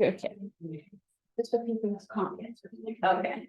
Okay. Just for people who can't get to it. Okay.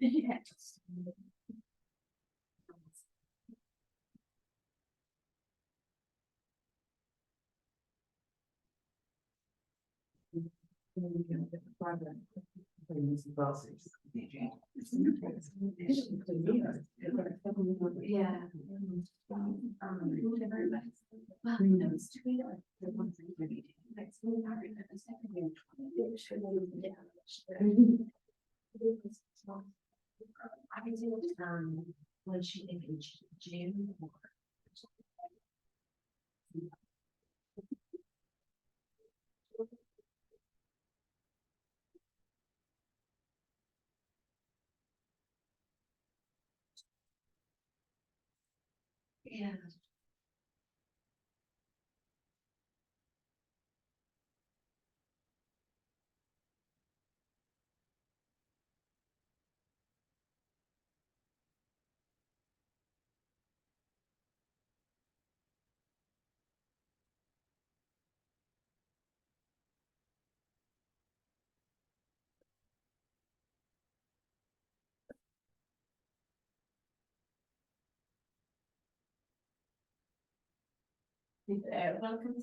When she in June. Yeah. Welcome.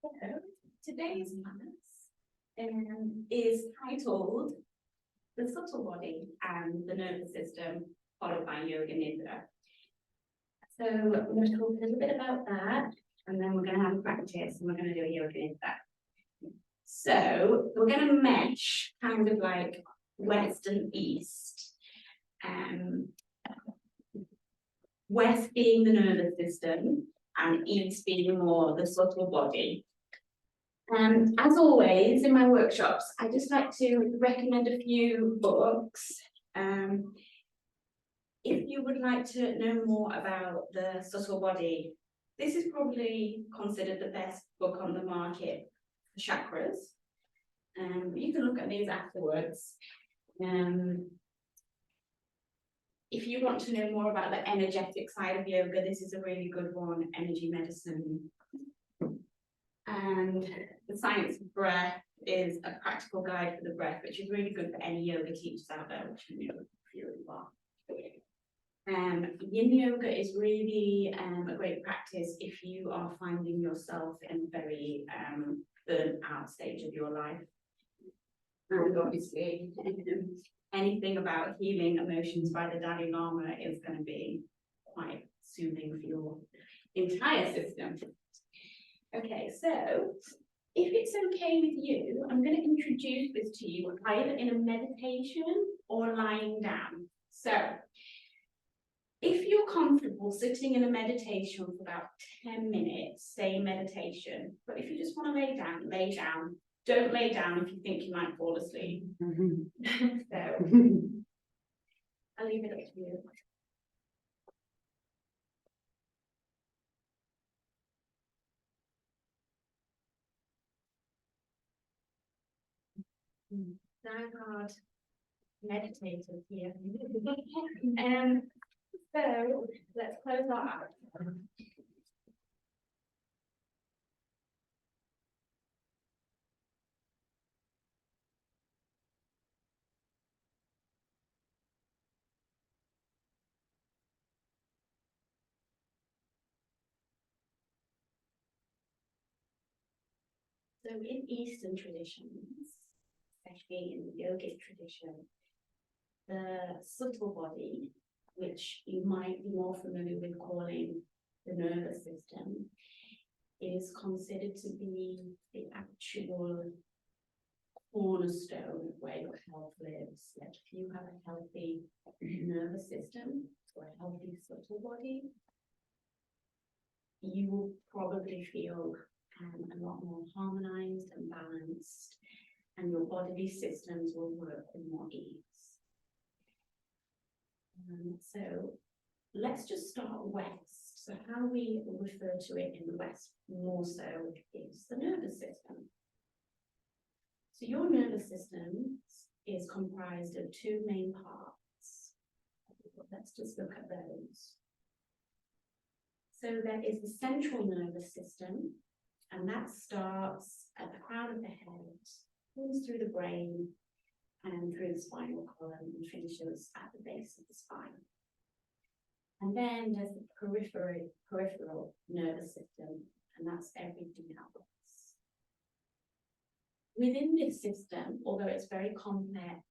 So, today's class is titled The Subtle Body and the Nervous System, followed by Yoga Nidra. So we're going to talk a little bit about that, and then we're going to have a practice, and we're going to do a Yoga Nidra. So we're going to mesh kind of like West and East. West being the nervous system, and East being more the subtle body. As always in my workshops, I just like to recommend a few books. If you would like to know more about the subtle body, this is probably considered the best book on the market for chakras. You can look at these afterwards. If you want to know more about the energetic side of yoga, this is a really good one, Energy Medicine. And The Science of Breath is a practical guide for the breath, which is really good for any yoga teachers out there, which I know you really are. Yin yoga is really a great practice if you are finding yourself in a very burnt out stage of your life. And obviously, anything about healing emotions by the Dalai Lama is going to be quite soothing for your entire system. Okay, so if it's okay with you, I'm going to introduce this to you either in a meditation or lying down. So, if you're comfortable sitting in a meditation for about 10 minutes, say meditation, but if you just want to lay down, lay down. Don't lay down if you think you might fall asleep. So, I'll leave it up to you. Hard meditative here. So let's close our eyes. So in Eastern traditions, especially in the yogic tradition, the subtle body, which you might be more familiar with calling the nervous system, is considered to be the actual cornerstone of where your health lives. Like if you have a healthy nervous system or a healthy subtle body, you will probably feel a lot more harmonized and balanced, and your bodily systems will work with more ease. So let's just start west. So how we refer to it in the West more so is the nervous system. So your nervous system is comprised of two main parts. Let's just look at those. So there is the central nervous system, And that starts at the crown of the head, runs through the brain, and through the spinal column, and finishes at the base of the spine. And then there's the peripheral nervous system, and that's everything else. Within this system, although it's very complex,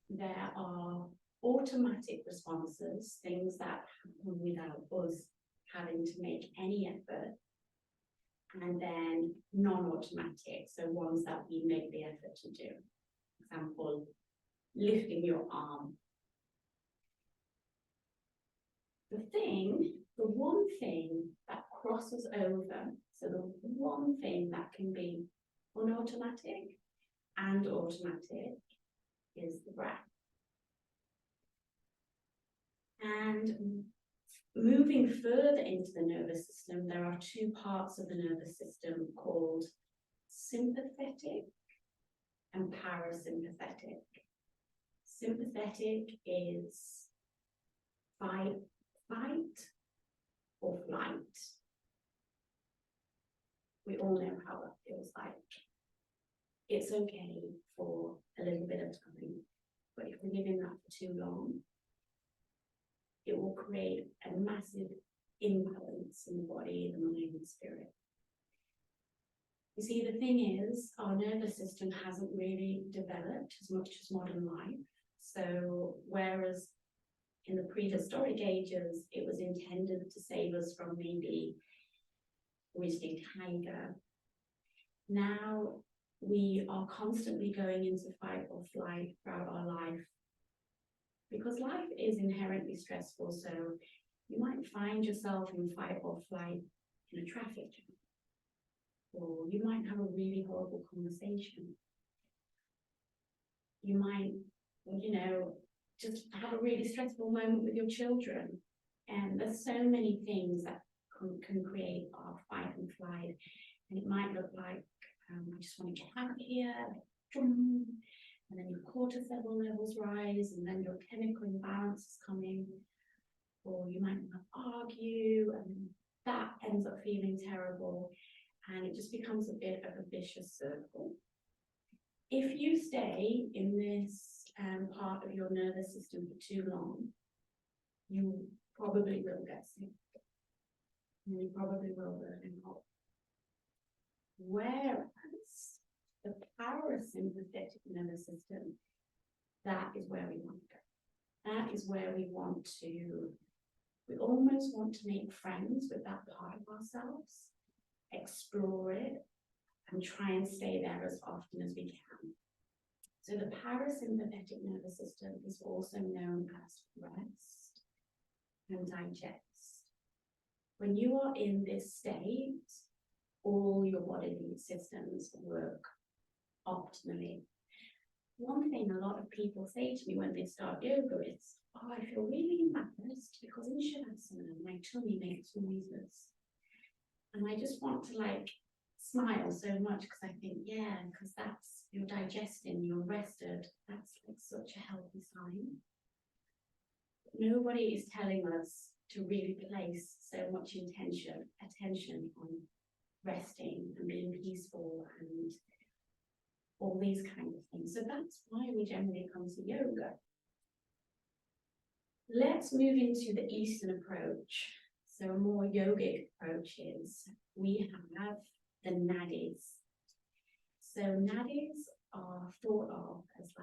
there are automatic responses, things that happen without us having to make any effort, and then non-automatic, so ones that we make the effort to do. For example, lifting your arm. The one thing that crosses over, so the one thing that can be unautomatic and automatic is the breath. And moving further into the nervous system, there are two parts of the nervous system called sympathetic and parasympathetic. Sympathetic is fight or flight. We all know how that feels like. It's okay for a little bit of time, but if we live in that for too long, it will create a massive imbalance in the body, the mind, and spirit. You see, the thing is, our nervous system hasn't really developed as much as modern life. So whereas in the prehistoric ages, it was intended to save us from maybe grizzly tiger, now we are constantly going into fight or flight throughout our life, because life is inherently stressful. So you might find yourself in fight or flight in a traffic jam, or you might have a really horrible conversation. You might, just have a really stressful moment with your children. And there's so many things that can create our fight and flight. And it might look like, I just want to get out of here, and then your cortisol levels rise, and then your chemical imbalance is coming, or you might argue, and that ends up feeling terrible, and it just becomes a bit of a vicious circle. If you stay in this part of your nervous system for too long, you probably will get sick, and you probably will burn out. Whereas the parasympathetic nervous system, that is where we want to go. That is where we almost want to make friends with that part of ourselves, explore it, and try and stay there as often as we can. So the parasympathetic nervous system is also known as rest and digest. When you are in this state, all your bodily systems work optimally. One thing a lot of people say to me when they start yoga is, oh, I feel really embarrassed because in Shavasana, my tummy makes noises. And I just want to smile so much, because I think, yeah, because that's, you're digesting, you're rested. That's such a healthy sign. Nobody is telling us to really place so much attention on resting and being peaceful and all these kind of things. So that's why we generally come to yoga. Let's move into the Eastern approach. So a more yogic approach is we have the nadis. So nadis are thought of as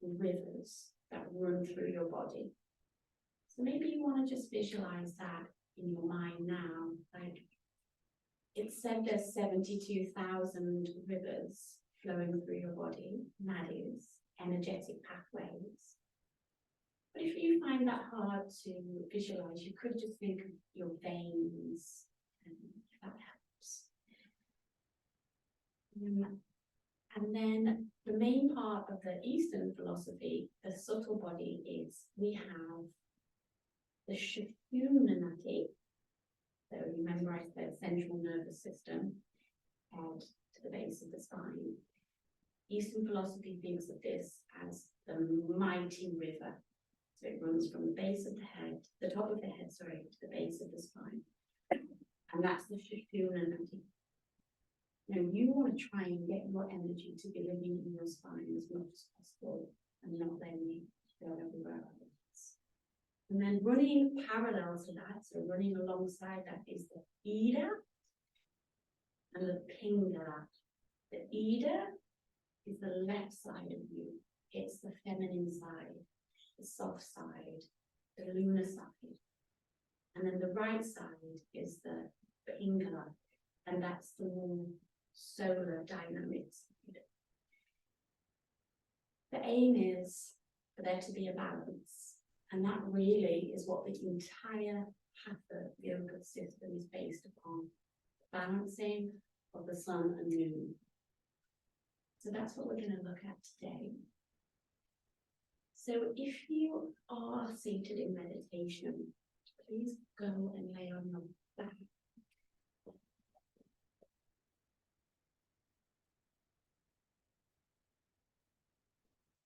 rivers that run through your body. So maybe you want to just visualize that in your mind now. It's said there's 72,000 rivers flowing through your body, nadis, energetic pathways. But if you find that hard to visualize, you could just think of your veins, and if that helps. And then the main part of the Eastern philosophy, the subtle body, is we have the Sushumna nadi. So remember I said central nervous system, head to the base of the spine. Eastern philosophy thinks of this as the mighty river. So it runs from the base of the head, the top of the head, to the base of the spine. And that's the Sushumna nadi. Now you want to try and get your energy to be living in your spine as much as possible and not letting it go everywhere else. And then running parallel to that, so running alongside that, is the ida and the pingala. The ida is the left side of you. It's the feminine side, the soft side, the lunar side. And then the right side is the pingala, and that's the more solar dynamic side. The aim is for there to be a balance, and that really is what the entire hatha yoga system is based upon, balancing of the sun and moon. So that's what we're going to look at today. So if you are seated in meditation, please go and lay on your back.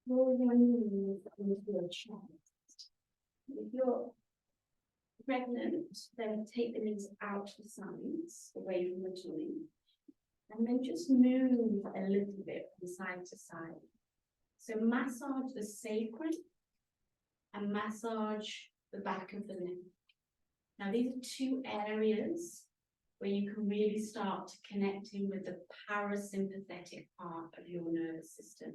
Roll your knees onto your chest. If you're pregnant, then take the knees out to the sides, away from the tummy. And then just move a little bit from side to side. So massage the sacrum and massage the back of the neck. Now these are two areas where you can really start to connecting with the parasympathetic part of your nervous system.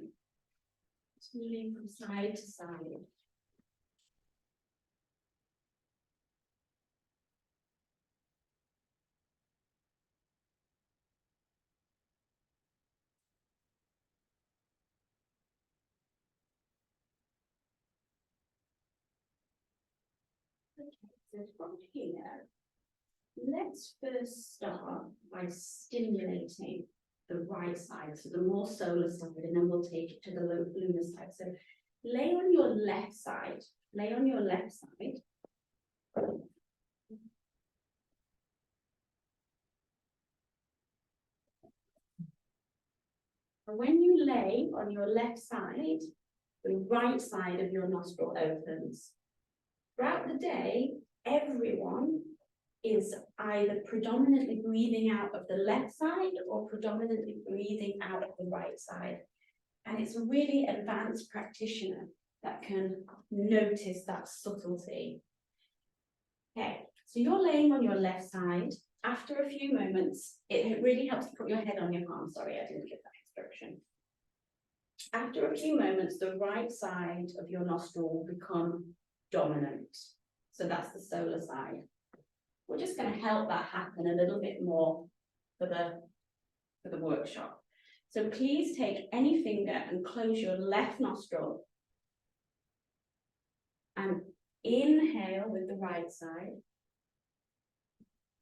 Just moving from side to side. Okay, so from here, let's first start by stimulating the right side, so the more solar side, and then we'll take it to the lunar side. So lay on your left side, lay on your left side. And when you lay on your left side, the right side of your nostril opens. Throughout the day, everyone is either predominantly breathing out of the left side or predominantly breathing out of the right side. And it's a really advanced practitioner that can notice that subtlety. Okay, so you're laying on your left side. After a few moments, it really helps to put your head on your palm. Sorry, I didn't give that instruction. After a few moments, the right side of your nostril will become dominant. So that's the solar side. We're just going to help that happen a little bit more for the workshop. So please take any finger and close your left nostril and inhale with the right side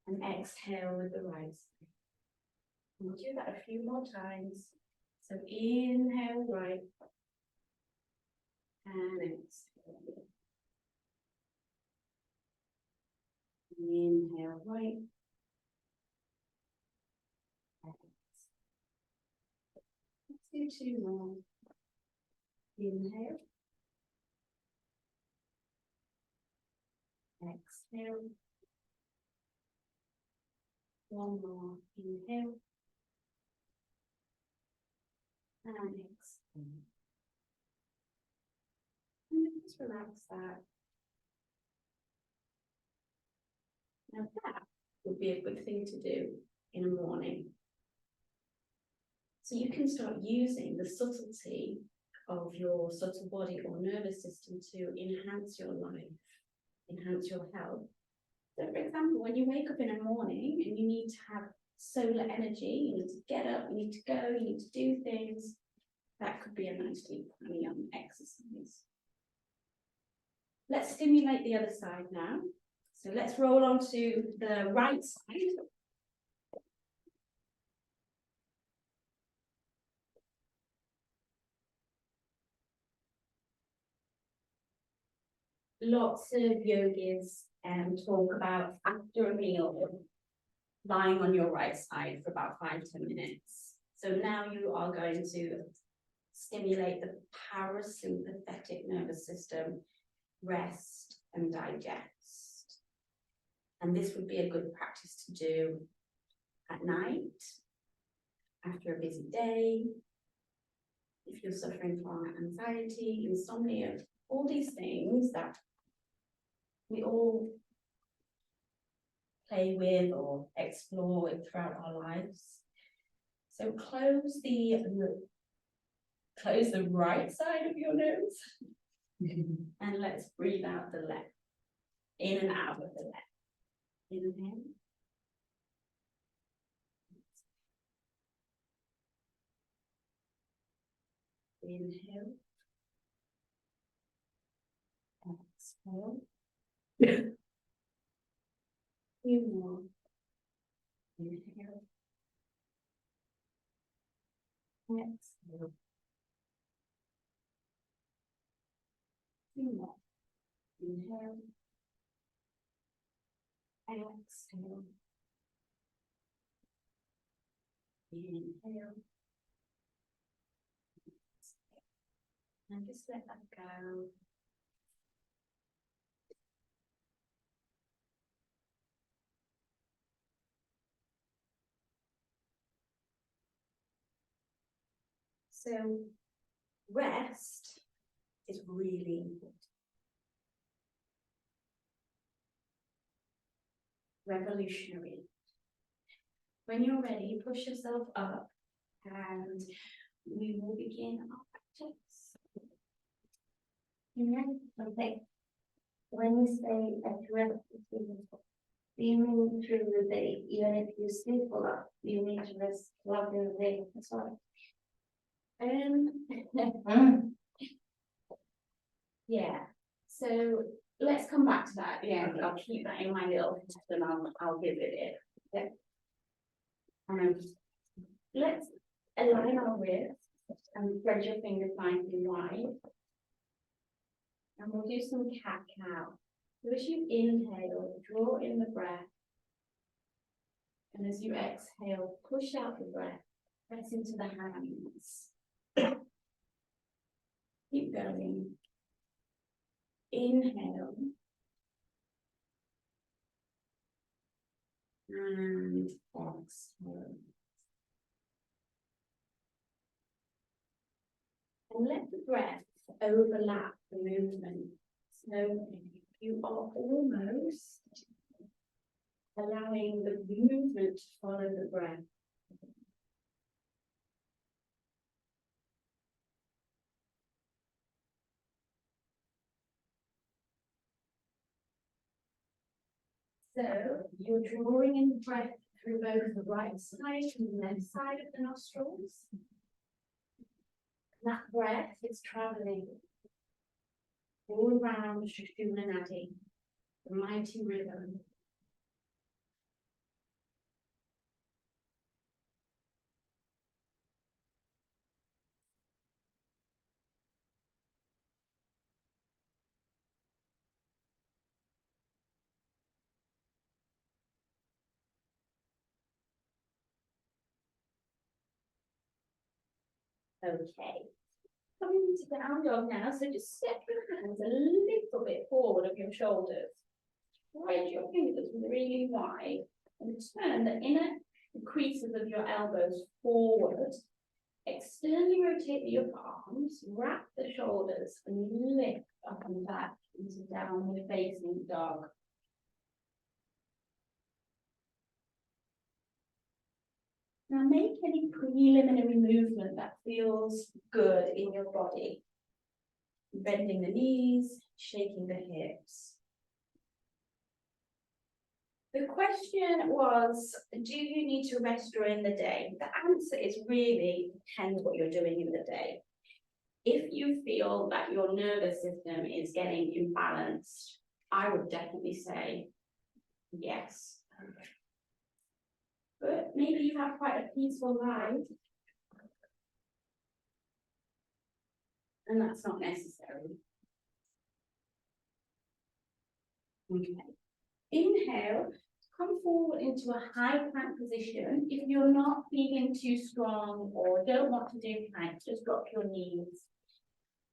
and exhale with the right side. We'll do that a few more times. So inhale right and exhale. Inhale right. Let's do two more. Inhale. Exhale. One more. Inhale. And exhale. And then just relax that. Now that would be a good thing to do in the morning. So you can start using the subtlety of your subtle body or nervous system to enhance your life, enhance your health. So for example, when you wake up in the morning and you need to have solar energy, you need to get up, you need to go, you need to do things, that could be a nice deep pranayama exercise. Let's stimulate the other side now. So let's roll on to the right side. Lots of yogis talk about after a meal, lying on your right side for about 5-10 minutes. So now you are going to stimulate the parasympathetic nervous system, rest and digest. And this would be a good practice to do at night. after a busy day, if you're suffering from anxiety, insomnia, all these things that we all play with or explore with throughout our lives. So close the right side of your nose and let's breathe out the left. In and out of the left. Inhale. Inhale. Exhale. Few more. Inhale. Exhale. Few more. Inhale. Exhale. Inhale. And just let that go. So rest is really important. Revolutionary. When you're ready, push yourself up and we will begin our practice. Okay. When you say at rest, do you mean through the day, even if you sleep a lot, you need to rest a lot in the day as well? Yeah, so let's come back to that. Yeah, I'll keep that in my little test and I'll give it. Yeah. Let's align our wrists and spread your fingers nice and wide. And we'll do some cat-cow. So as you inhale, draw in the breath. And as you exhale, push out the breath, press into the hands. Keep going. Inhale. And exhale. And let the breath overlap the movement. So you are almost allowing the movement to follow the breath. So you're drawing in the breath through both the right side and the left side of the nostrils. That breath is traveling all around Sushumna Nadi, the mighty rhythm. Okay. Coming into down dog now, so just step your hands a little bit forward of your shoulders. Spread your fingers really wide and turn the inner creases of your elbows forward. Externally rotate your arms, wrap the shoulders and lift up and back into downward facing dog. Now make any preliminary movement that feels good in your body. Bending the knees, shaking the hips. The question was, do you need to rest during the day? The answer is really depends what you're doing in the day. If you feel that your nervous system is getting imbalanced, I would definitely say yes. But maybe you have quite a peaceful life, and that's not necessary. Okay. Inhale, come forward into a high plank position. If you're not feeling too strong or don't want to do plank, just drop your knees.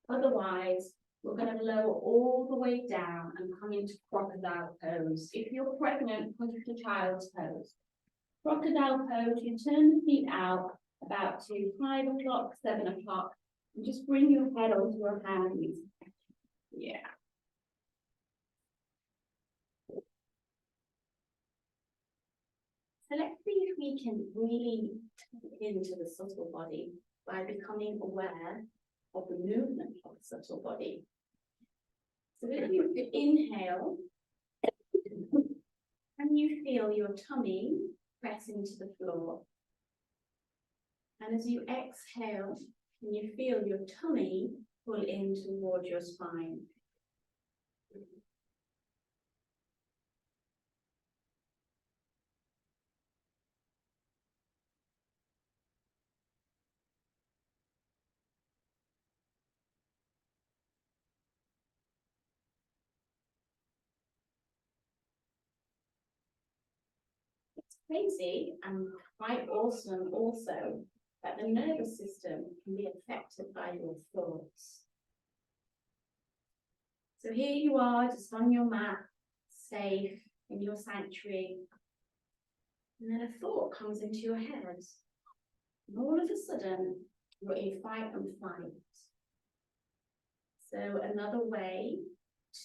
Otherwise, we're going to lower all the way down and come into crocodile pose. If you're pregnant, put into child's pose. Crocodile pose, you turn the feet out about to 5 o'clock, 7 o'clock, and just bring your head onto your hands. Yeah. So let's see if we can really tap into the subtle body by becoming aware of the movement of the subtle body. So if you inhale, can you feel your tummy press into the floor? And as you exhale, can you feel your tummy pull in towards your spine? It's crazy and quite awesome also that the nervous system can be affected by your thoughts. So here you are, just on your mat, safe in your sanctuary, and then a thought comes into your head, and all of a sudden you're in fight and flight. So another way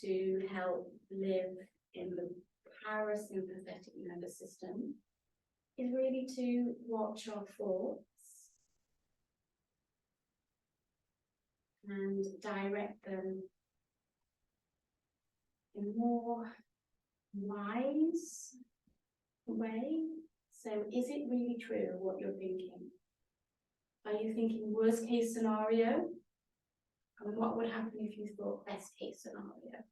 to help live in the parasympathetic nervous system is really to watch our thoughts and direct them in a more wise way. So is it really true what you're thinking? Are you thinking worst case scenario? And what would happen if you thought best case scenario?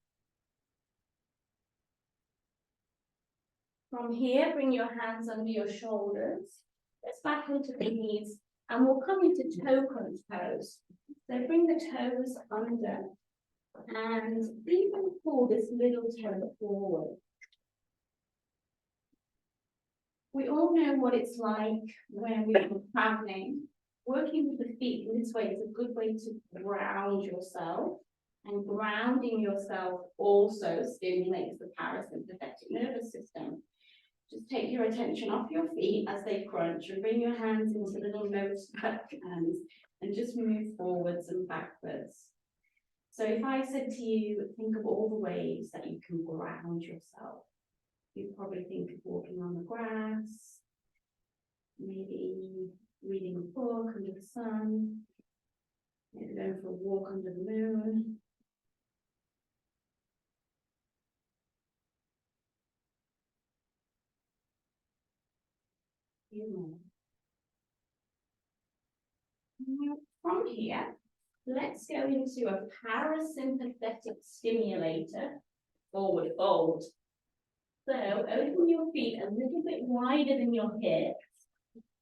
From here, bring your hands under your shoulders. Let's back into the knees, and we'll come into toe crunch pose. So bring the toes under, and even pull this little toe forward. We all know what it's like when we're traveling. Working with the feet in this way is a good way to ground yourself, and grounding yourself also stimulates the parasympathetic nervous system. Just take your attention off your feet as they crunch and bring your hands into little notes back hands and just move forwards and backwards. So if I said to you, think of all the ways that you can ground yourself. You'd probably think of walking on the grass, maybe reading a book under the sun, maybe going for a walk under the moon. From here, let's go into a parasympathetic stimulator, forward fold. So open your feet a little bit wider than your hips,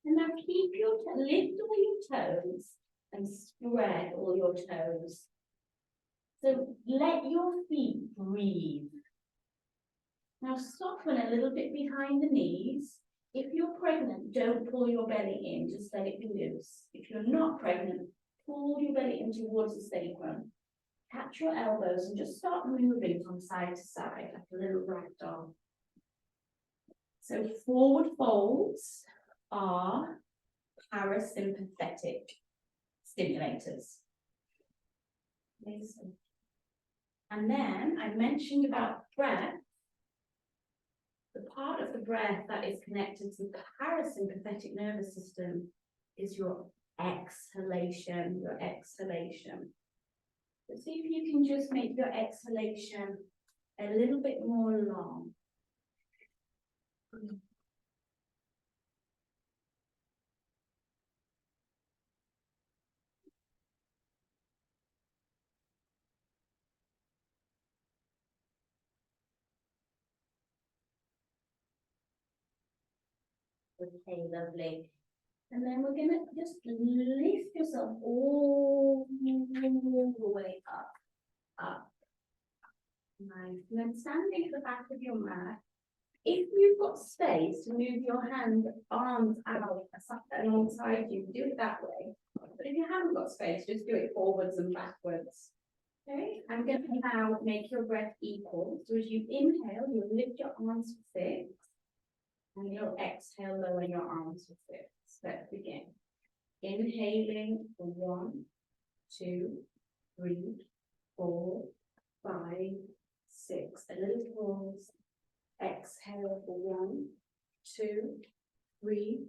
and now keep lift all your toes and spread all your toes. So let your feet breathe. Now soften a little bit behind the knees. If you're pregnant, don't pull your belly in, just let it be loose. If you're not pregnant, pull your belly in towards the sacrum. Catch your elbows and just start moving from side to side like a little ragdoll. So forward folds are parasympathetic stimulators. And then I mentioned about breath. The part of the breath that is connected to the parasympathetic nervous system is your exhalation, So see if you can just make your exhalation a little bit more long. Okay, lovely. And then we're going to just lift yourself all the way up. Nice. And then standing at the back of your mat. If you've got space to move your arms out alongside you, do it that way. But if you haven't got space, just do it forwards and backwards. Okay, I'm going to now make your breath equal. So as you inhale, you'll lift your arms for 6. And you'll exhale, lower your arms for 6. Let's begin. Inhaling for 1, 2, 3, 4, 5, 6. A little pause. Exhale for 1, 2, 3,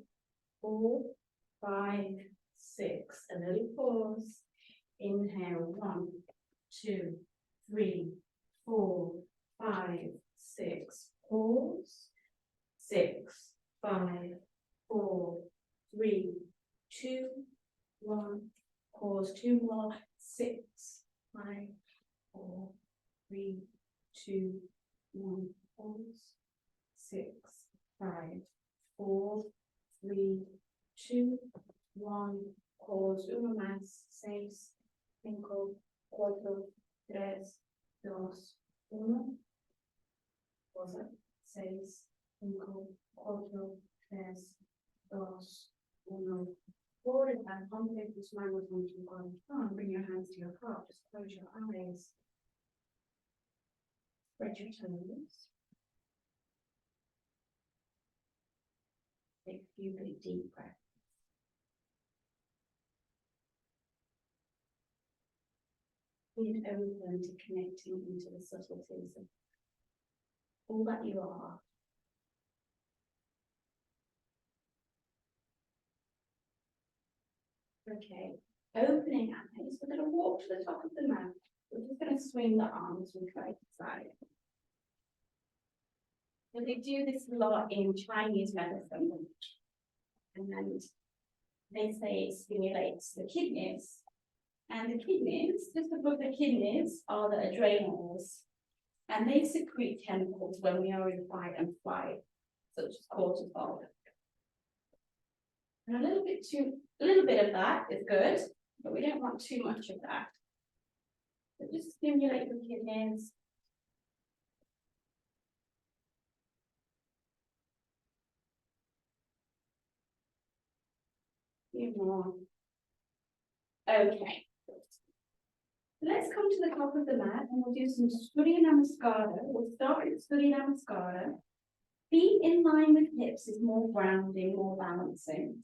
4, 5, 6. A little pause. Inhale 1, 2, 3, 4, 5, 6. Pause. 6, 5, 4, 3, 2, 1. Pause. 2 more. 6, 5, 4, 3, 2, 1. Pause. 6, 5, 4, 3, 2, 1. Pause. 1 más. 6, 5, 4, 3, 2, 1. Pausa. 6, 5, 4, 3, 2, 1. Forward and contact the smile with one to one. Bring your hands to your heart. Just close your eyes. Spread your toes. Take a few big deep breaths. Being open to connecting into the subtleties of all that you are. Okay, opening our pace, we're going to walk to the top of the mat. We're just going to swing the arms from side to side. And they do this a lot in Chinese medicine. And they say it stimulates the kidneys. And the kidneys, just above the kidneys, are the adrenals. And they secrete chemicals when we are in fight and flight, such as cortisol. And a little bit of that is good, but we don't want too much of that. So just stimulate the kidneys. A few more. Okay. Let's come to the top of the mat and we'll do some Surya Namaskara. We'll start with Surya Namaskara. Feet in line with hips is more grounding, more balancing.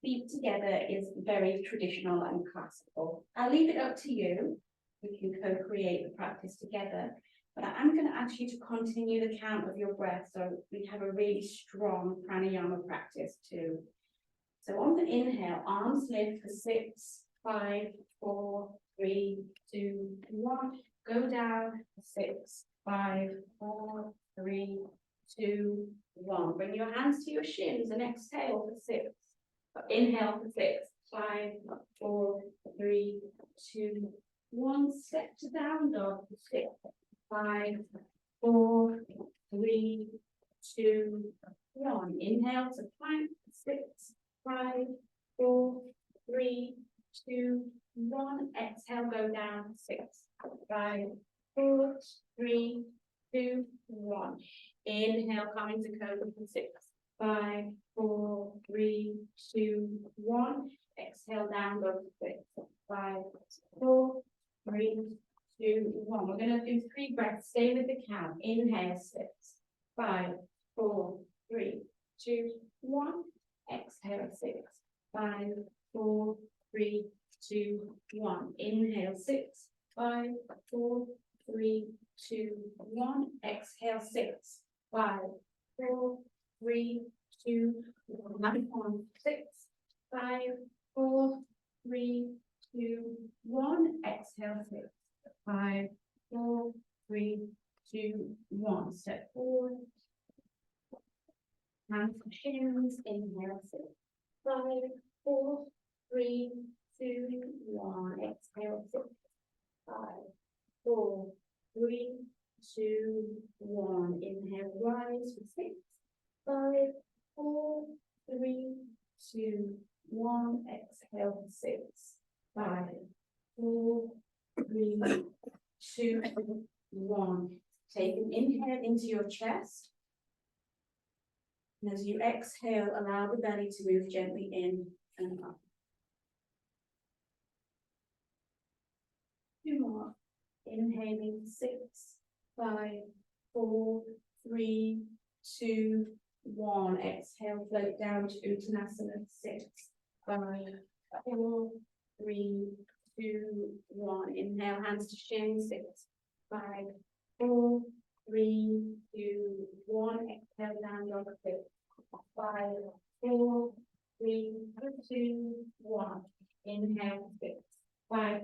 Feet together is very traditional and classical. I'll leave it up to you. We can co-create the practice together. But I'm going to ask you to continue the count of your breath so we have a really strong pranayama practice too. So on the inhale, arms lift for 6, 5, 4, 3, 2, 1. Go down for 6, 5, 4, 3, 2, 1. Bring your hands to your shins and exhale for 6. Inhale for 6, 5, 4, 3, 2, 1. Step to down dog for 6, 5, 4, 3, 2, 1. Inhale to plank for 6, 5, 4, 3, 2, 1. Exhale, go down 6, 5, 4, 3, 2, 1. Inhale, come into cobra for 6, 5, 4, 3, 2, 1. Exhale, down dog for 6, 5, 4, 3, 2, 1. We're going to do 3 breaths. Stay with the count. Inhale 6, 5, 4, 3, 2, 1. Exhale 6, 5, 4, 3, 2, 1. Inhale 6, 5, 4, 3, 2, 1. Exhale 6, 5, 4, 3, 2, 1. 6, 5, 4, 3, 2, 1. Exhale 6, 5, 4, 3, 2, 1. Step forward. Hands to shins. Inhale 6, 5, 4, 3, 2, 1. Exhale 6, 5, 4, 3, 2, 1. Inhale, rise for 6, 5, 4, 3, 2, 1. Exhale for 6, 5, 4, 3, 2, 1. Take an inhale into your chest. And as you exhale, allow the belly to move gently in and up. 2 more. Inhaling 6, 5, 4, 3, 2, 1. Exhale, float down to Uttanasana. 6, 5, 4, 3, 2, 1. Inhale, hands to shin. 6, 5, 4, 3, 2, 1. Exhale, down dog. 6, 5, 4, 3, 2, 1. Inhale, 6, 5,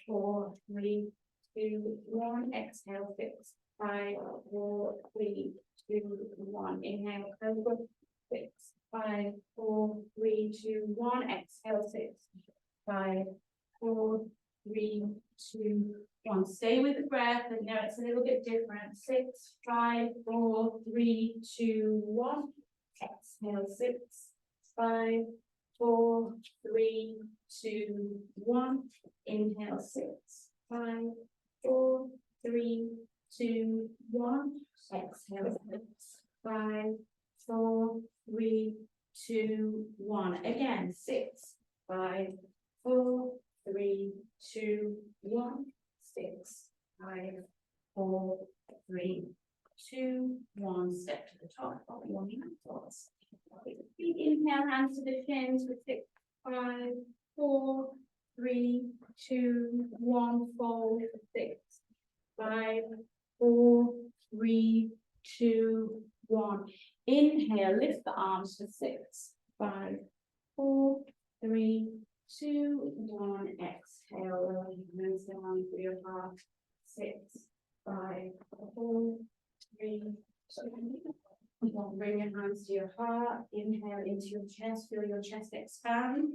4, 3, 2, 1. Exhale, 6, 5, 4, 3, 2, 1. Inhale, cobra. 6, 5, 4, 3, 2, 1. Exhale, 6, 5, 4, 3, 2, 1. Stay with the breath, and now it's a little bit different. 6, 5, 4, 3, 2, 1. Exhale, 6, 5, 4, 3, 2, 1. Inhale, 6, 5, 4, 3, 2, 1. Exhale, 6, 5, 4, 3, 2, 1. Again, 6, 5, 4, 3, 2, 1. 6, 5, 4, 3, 2, 1. Step to the top of your hands. Inhale, hands to the shins with 6, 5, 4, 3, 2, 1. Fold for 6, 5, 4, 3, 2, 1. Inhale, lift the arms for 6, 5, 4, 3, 2, 1. Exhale, lower your hands down for your heart. 6, 5, 4, 3, 2, 1. Bring your hands to your heart. Inhale into your chest. Feel your chest expand.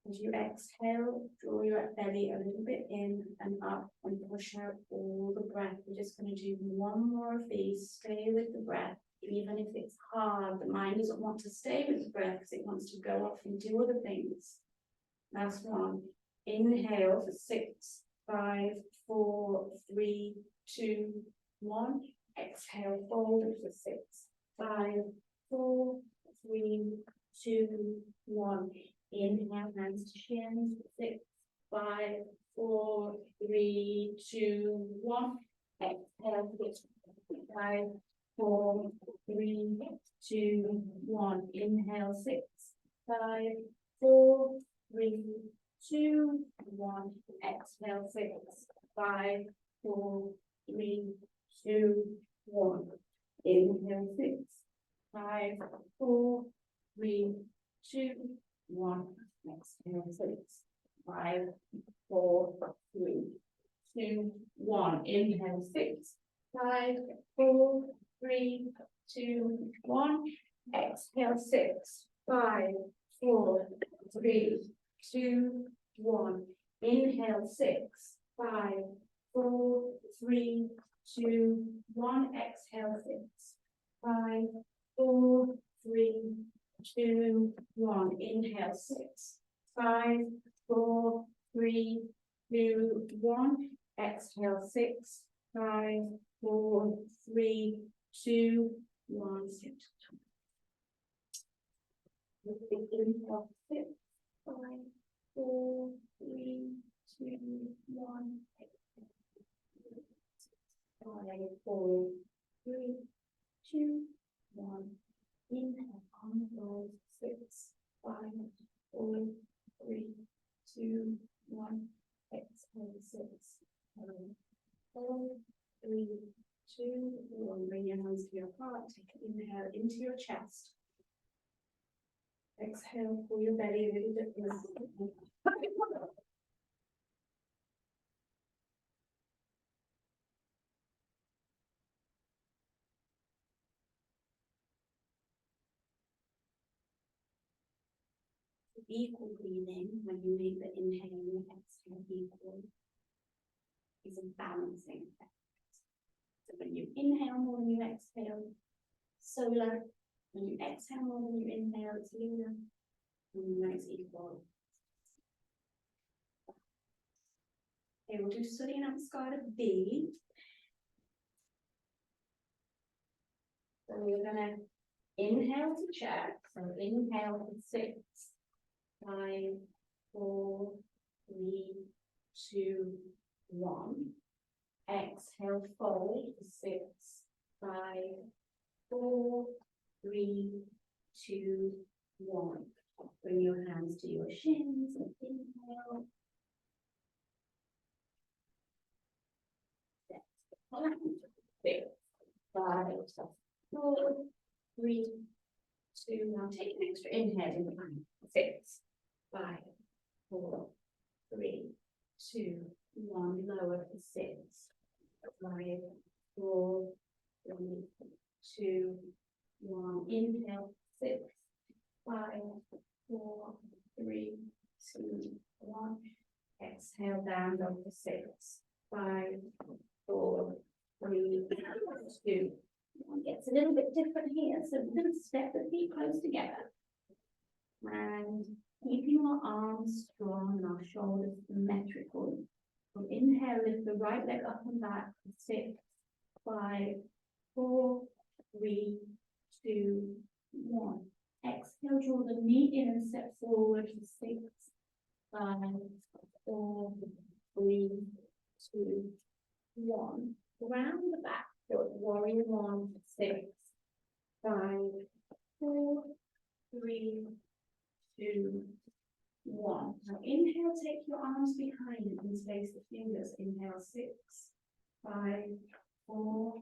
As you exhale, draw your belly a little bit in and up and push out all the breath. We're just going to do one more of these. Stay with the breath. Even if it's hard, the mind doesn't want to stay with the breath because it wants to go off and do other things. Last one. Inhale for 6, 5, 4, 3, 2, 1. Exhale, fold it for 6, 5, 4, 3, 2, 1. Inhale, hands to shins. 6, 5, 4, 3, 2, 1. Exhale, 6, 5, 4, 3, 2, 1. Inhale, 6, 5, 4, 3, 2, 1. Exhale, 6, 5, 4, 3, 2, 1. Inhale, 6, 5, 4, 3, 2, 1. Exhale, 6, 5, 4, 3, 2, 1. Inhale, 6, 5, 4, 3, 2, 1. Exhale, 6, 5, 4, 3, 2, 1. Inhale, 6, 5, 4, 3, 2, 1. Exhale, 6, 5, 4, 3, 2, 1. Inhale, 6, 5, 4, 3, 2, 1. Exhale, 6, 5, 4, 3, 2, 1. Inhale, 6, 5, 4, 3, 2, 1. 5, 4, 3, 2, 1. Inhale, on the floor. 6, 5, 4, 3, 2, 1. Exhale, 6, 5, 4, 3, 2, 1. Bring your hands to your heart. Take an inhale into your chest. Exhale, pull your belly a little bit in. Equal breathing, when you make the inhale and the exhale equal, is a balancing effect. So when you inhale more than you exhale, solar. When you exhale more than you inhale, it's lunar. And it's equal. Okay, we'll do Surya Namaskara B. So we're gonna inhale to check. So inhale for 6, 5, 4, 3, 2, 1. Exhale, fold for 6, 5, 4, 3, 2, 1. Bring your hands shins and inhale. Six, five, 4, 3, 2, now take an extra inhale in the behind. 6, 5, 4, 3, 2, 1, lower to 6, 5, 4, 3, 2, 1, inhale, 6, 5, 4, 3, 2, 1, exhale down, go to 6, 5, 4, 3, 2, 1. Gets a little bit different here, so we're going to step the feet close together. And keeping our arms strong and our shoulders symmetrical. We'll inhale, lift the right leg up and back. 6, 5, 4, 3, 2, 1. Exhale, draw the knee in and step forward. 6, 5, 4, 3, 2, 1. Round the back foot, warrior 1, 6, 5, 4, 3, 2, 1. Now inhale, take your arms behind and space the fingers. Inhale, 6, 5, 4,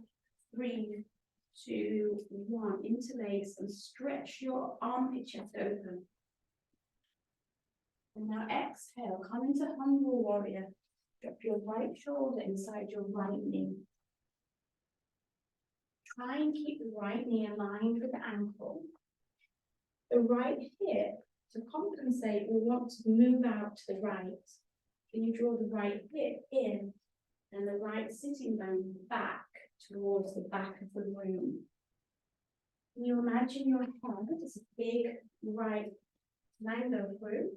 3, 2, 1. Interlace and stretch your armpit chest open. And now exhale, come into humble warrior. Drop your right shoulder inside your right knee. Try and keep the right knee aligned with the ankle. The right hip, to compensate, we want to move out to the right. Can you draw the right hip in and the right sitting bone back towards the back of the room? Can you imagine your head as a big right mango fruit?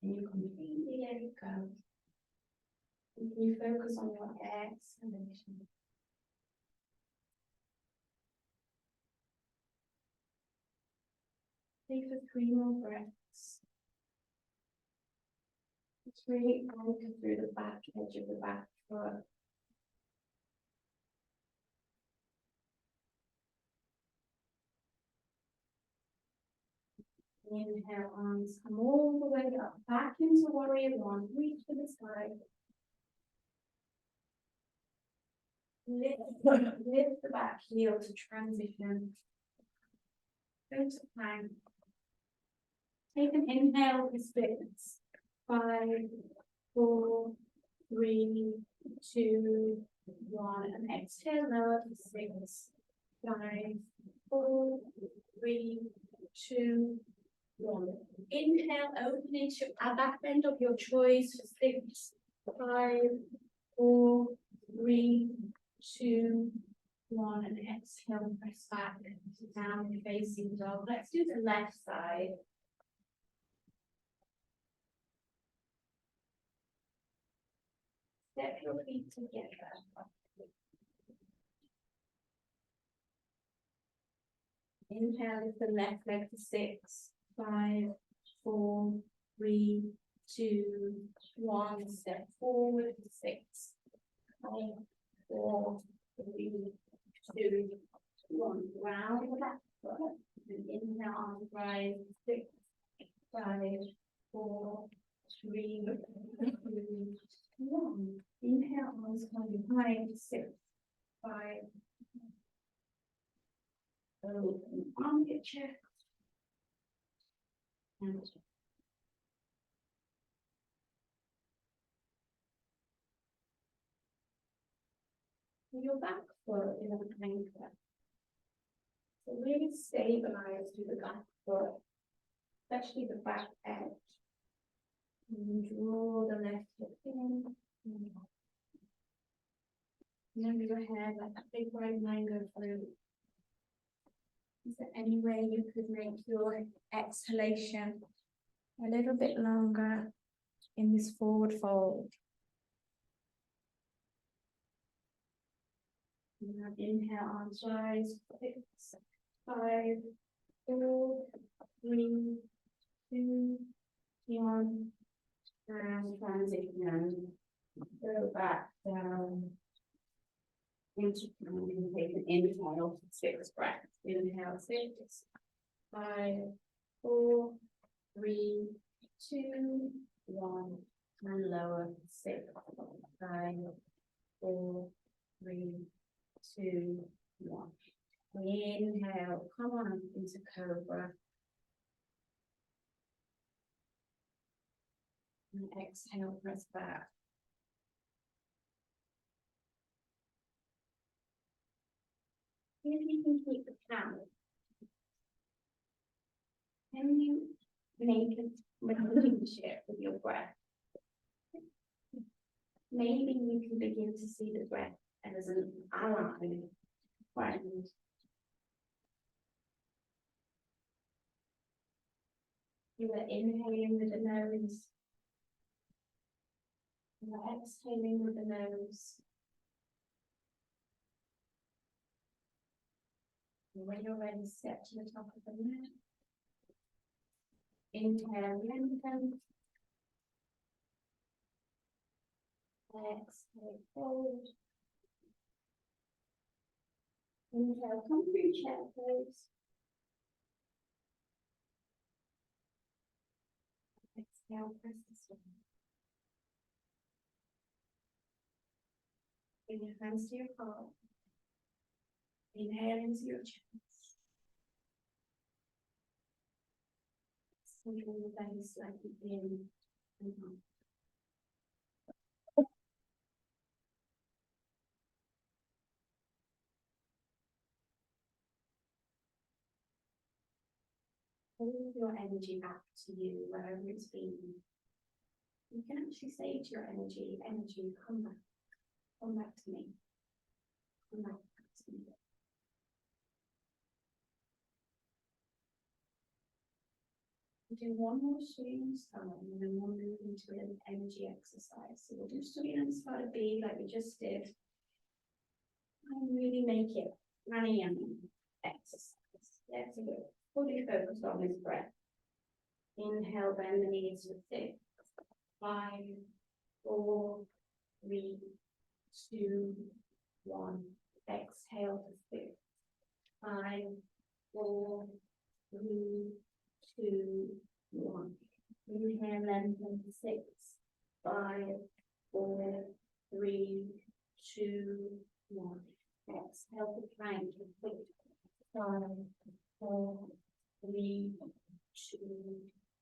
And you completely let it go. And can you focus on your exhalation? Take for 3 more breaths. Just really anchor through the back edge of the back foot. Inhale, arms come all the way up, back into warrior 1. Reach for the sky. Lift the back heel to transition. Go to plank. Take an inhale with splits. 5, 4, 3, 2, 1. And exhale lower to 6, 5, 4, 3, 2, 1. Inhale, open into a back bend of your choice for 6, 5, 4, 3, 2, 1. And exhale, press back down facing dog. Let's do the left side. Step your feet together. Inhale with the left leg for 6, 5, 4, 3, 2, 1. Step forward for 6, 5, 4, 3, 2, 1. Round the back foot. And inhale, arms rise. 6, 5, 4, 3, 2, 1. Inhale, arms come behind. 6, 5. Open armpit check. And your back foot is an anchor. So really stabilize through the back foot, especially the back edge. And draw the left hip in. Remember your head like that big right mango fruit. Is there any way you could make your exhalation a little bit longer in this forward fold? Now inhale, arms rise. 6, 5, 4, 3, 2, 1. And transition. Go back down. Into and take an inhale, 6 breaths. Inhale, 6, 5, 4, 3, 2, 1, and lower, 6, 5, 4, 3, 2, 1. Inhale, come on into cobra. And exhale, press back. If you can keep the count, can you make a relationship with your breath? Maybe you can begin to see the breath as an ally, friend. You are inhaling with the nose. You are exhaling with the nose. And when you're ready, step to the top of the mat. Inhale, lengthen. Exhale, fold. Inhale, come through chair pose. Exhale, press the stone. Bring your hands to your heart. Inhale into your chest. Exhale the belly slightly in and out. Hold your energy back to you wherever it's been. You can actually say to your energy, come back to me, come back to me. Do one more stream style and then we'll move into an energy exercise. So we'll do stream style B like we just did. And really make it pranayama exercise. Let's go. Fully focused on this breath. Inhale, bend the knees to 6, 5, 4, 3, 2, 1. Exhale to 6, 5, 4, 3, 2, 1. Inhale, lengthen to 6, 5, 4, 3, 2, 1. Exhale to plank to 6, 5, 4, 3, 2,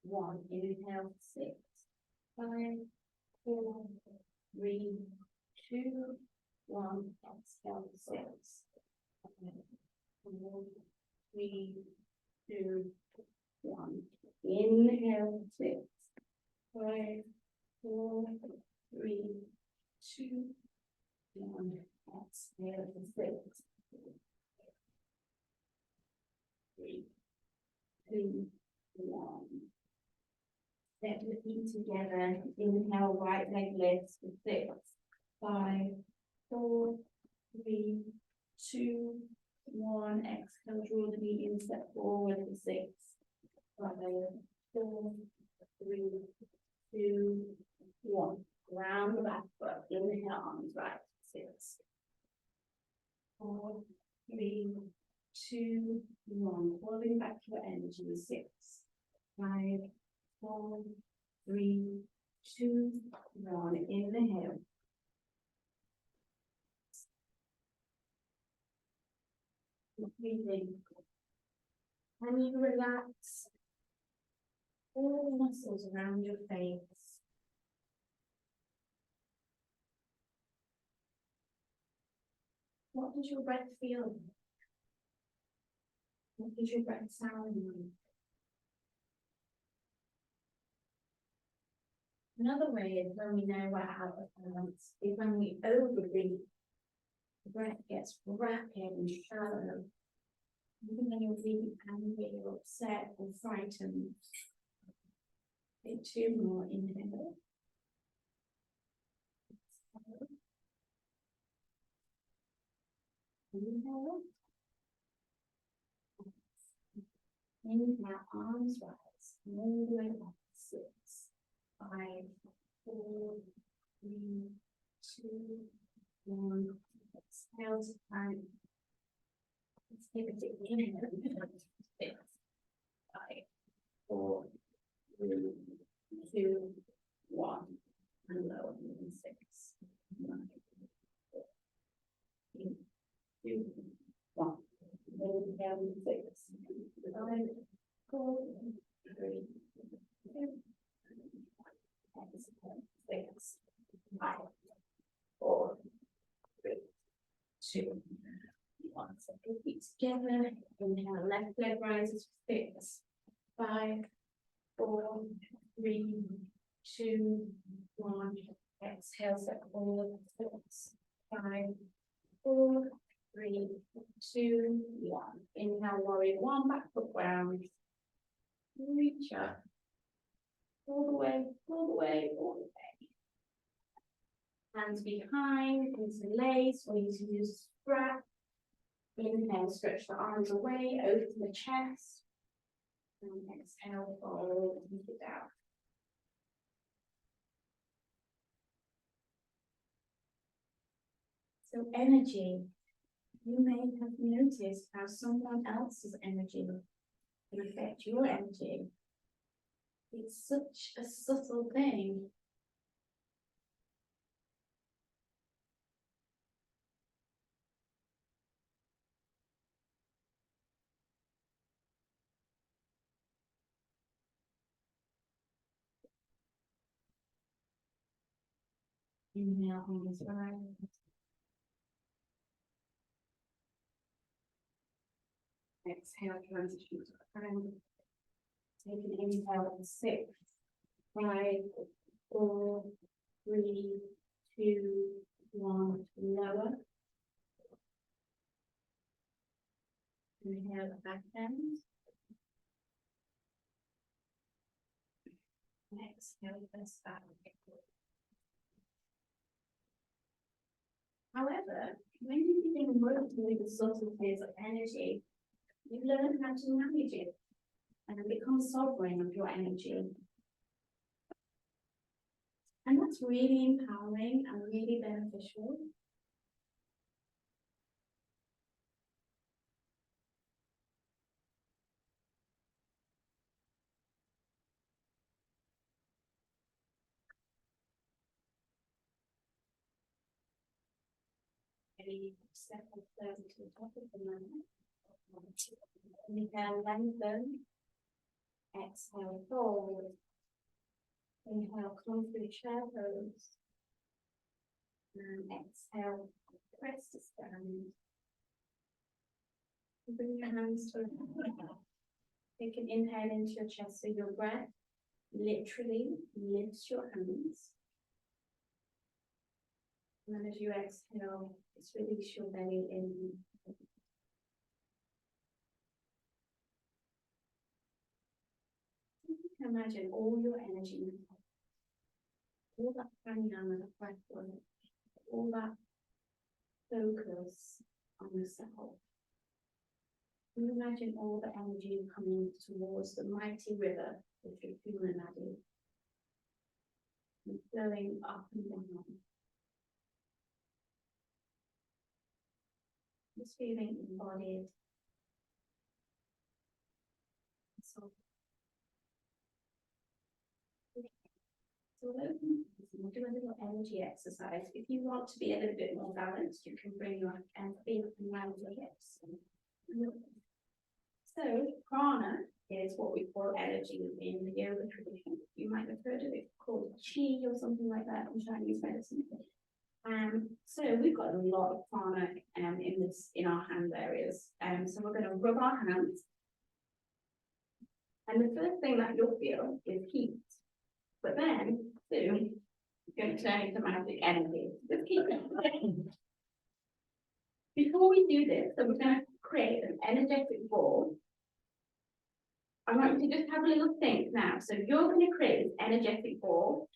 1. Inhale 6, 5, 4, 3, 2, 1. Exhale 6, 5, 4, 3, 2, 1. Inhale 6, 5, 4, 3, 2, 1. Exhale 6, 3, 2, 1. Step the feet together. Inhale, right leg lifts to 6, 5, 4, 3, 2, 1. Exhale, draw the knee in, step forward to 6, 5, 4, 3, 2, 1. Round the back foot. Inhale, arms right. 6, 4, 3, 2, 1. Pulling back your energy. 6, 5, 4, 3, 2, 1. Inhale. Breathing. And you relax all the muscles around your face. What does your breath feel like? What does your breath sound like? Another way is when we know we're out of balance, is when we overbreathe. The breath gets rapid and shallow. Even when you're really angry or upset or frightened. Take 2 more. Inhale. Inhale. Inhale, arms rise. All the way up. 6, 5, 4, 3, 2, 1. Exhale to plank. Let's give it to inhale. 6, 5, 4, 3, 2, 1, and lower, and 6, 1, 2, 1. Hold down 6, 5, 4, 3, 2, 6, 5, 4, 3, 2, 1. So feet together. Inhale, left leg rises, 6, 5, 4, 3, 2, 1. Exhale, step forward, 6, 5, 4, 3, 2, 1. Inhale, warrior 1, back foot ground. Reach up. All the way, all the way, all the way. Hands behind, interlace, or you can use strap. Inhale, stretch the arms away, open the chest. And exhale, fold, keep it down. So energy, you may have noticed how someone else's energy can affect your energy. It's such a subtle thing. Inhale, hands rise. Exhale, transition to the front. Take an inhale, 6, 5, 4, 3, 2, 1, lower. Inhale, back bend. Exhale, press back. However, when you begin working with the subtleties of energy, you learn how to manage it and become sovereign of your energy. And that's really empowering and really beneficial. Ready, step up to the top of the mat. Inhale, lengthen. Exhale, fold. Inhale, come through chair pose. And exhale, press to stand. Bring your hands to the floor. Take an inhale into your chest, so your breath literally lifts your hands. And then as you exhale, just release your belly in. You can imagine all your energy, all that pranayama, the breath work, all that focus on yourself. Can you imagine all the energy coming towards the mighty river, which is the nadis, and flowing up and down. Just feeling embodied. So we'll do a little energy exercise. If you want to be a little bit more balanced, you can bring your feet around your hips. So prana is what we call energy in the yoga tradition. You might have heard of it called chi or something like that in Chinese medicine. So we've got a lot of prana in our hand areas. So we're going to rub our hands. And the first thing that you'll feel is heat. But then, soon, it's going to turn into magic energy. Just keep it. Before we do this, so we're going to create an energetic ball. I want you to just have a little think now. So you're going to create this energetic ball.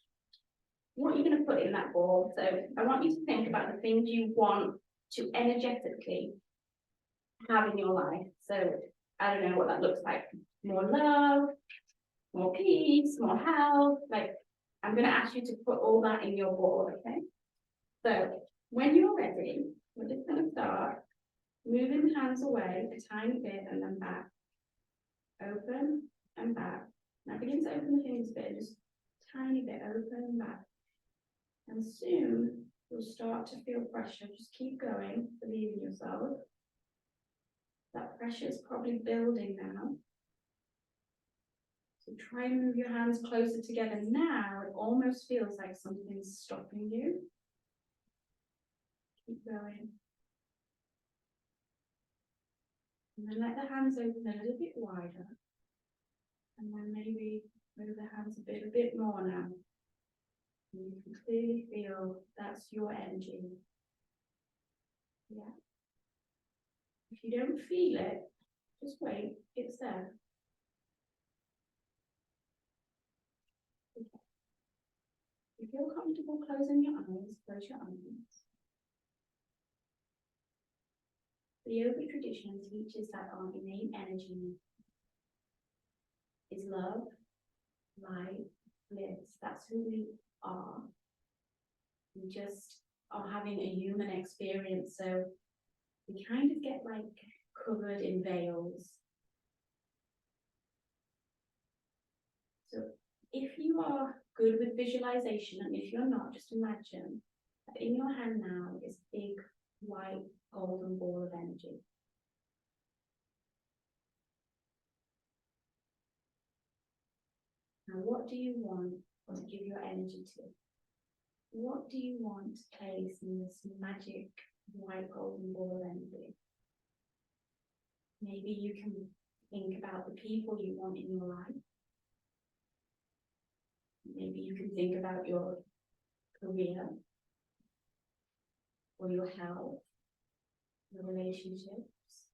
What are you going to put in that ball? So I want you to think about the things you want to energetically have in your life. So I don't know what that looks like. More love, more peace, more health. Like, I'm going to ask you to put all that in your ball, okay? So when you're ready, we're just going to start moving the hands away a tiny bit and then back. Open and back. Now begin to open the fingers a bit, just tiny bit open back. And soon you'll start to feel pressure. Just keep going, believe in yourself. That pressure is probably building now. So try and move your hands closer together now. It almost feels like something's stopping you. Keep going. And then let the hands open a little bit wider. And then maybe move the hands a bit more now. And you can clearly feel that's your energy. Yeah. If you don't feel it, just wait, it's there. Okay. If you feel comfortable closing your eyes, close your eyes. The yoga tradition teaches that our innate energy is love, light, bliss. That's who we are. We just are having a human experience, so we kind of get like covered in veils. So if you are good with visualization, and if you're not, just imagine that in your hand now is a big white golden ball of energy. Now, what do you want to give your energy to? What do you want to place in this magic white golden ball of energy? Maybe you can think about the people you want in your life. Maybe you can think about your career, or your health, your relationships.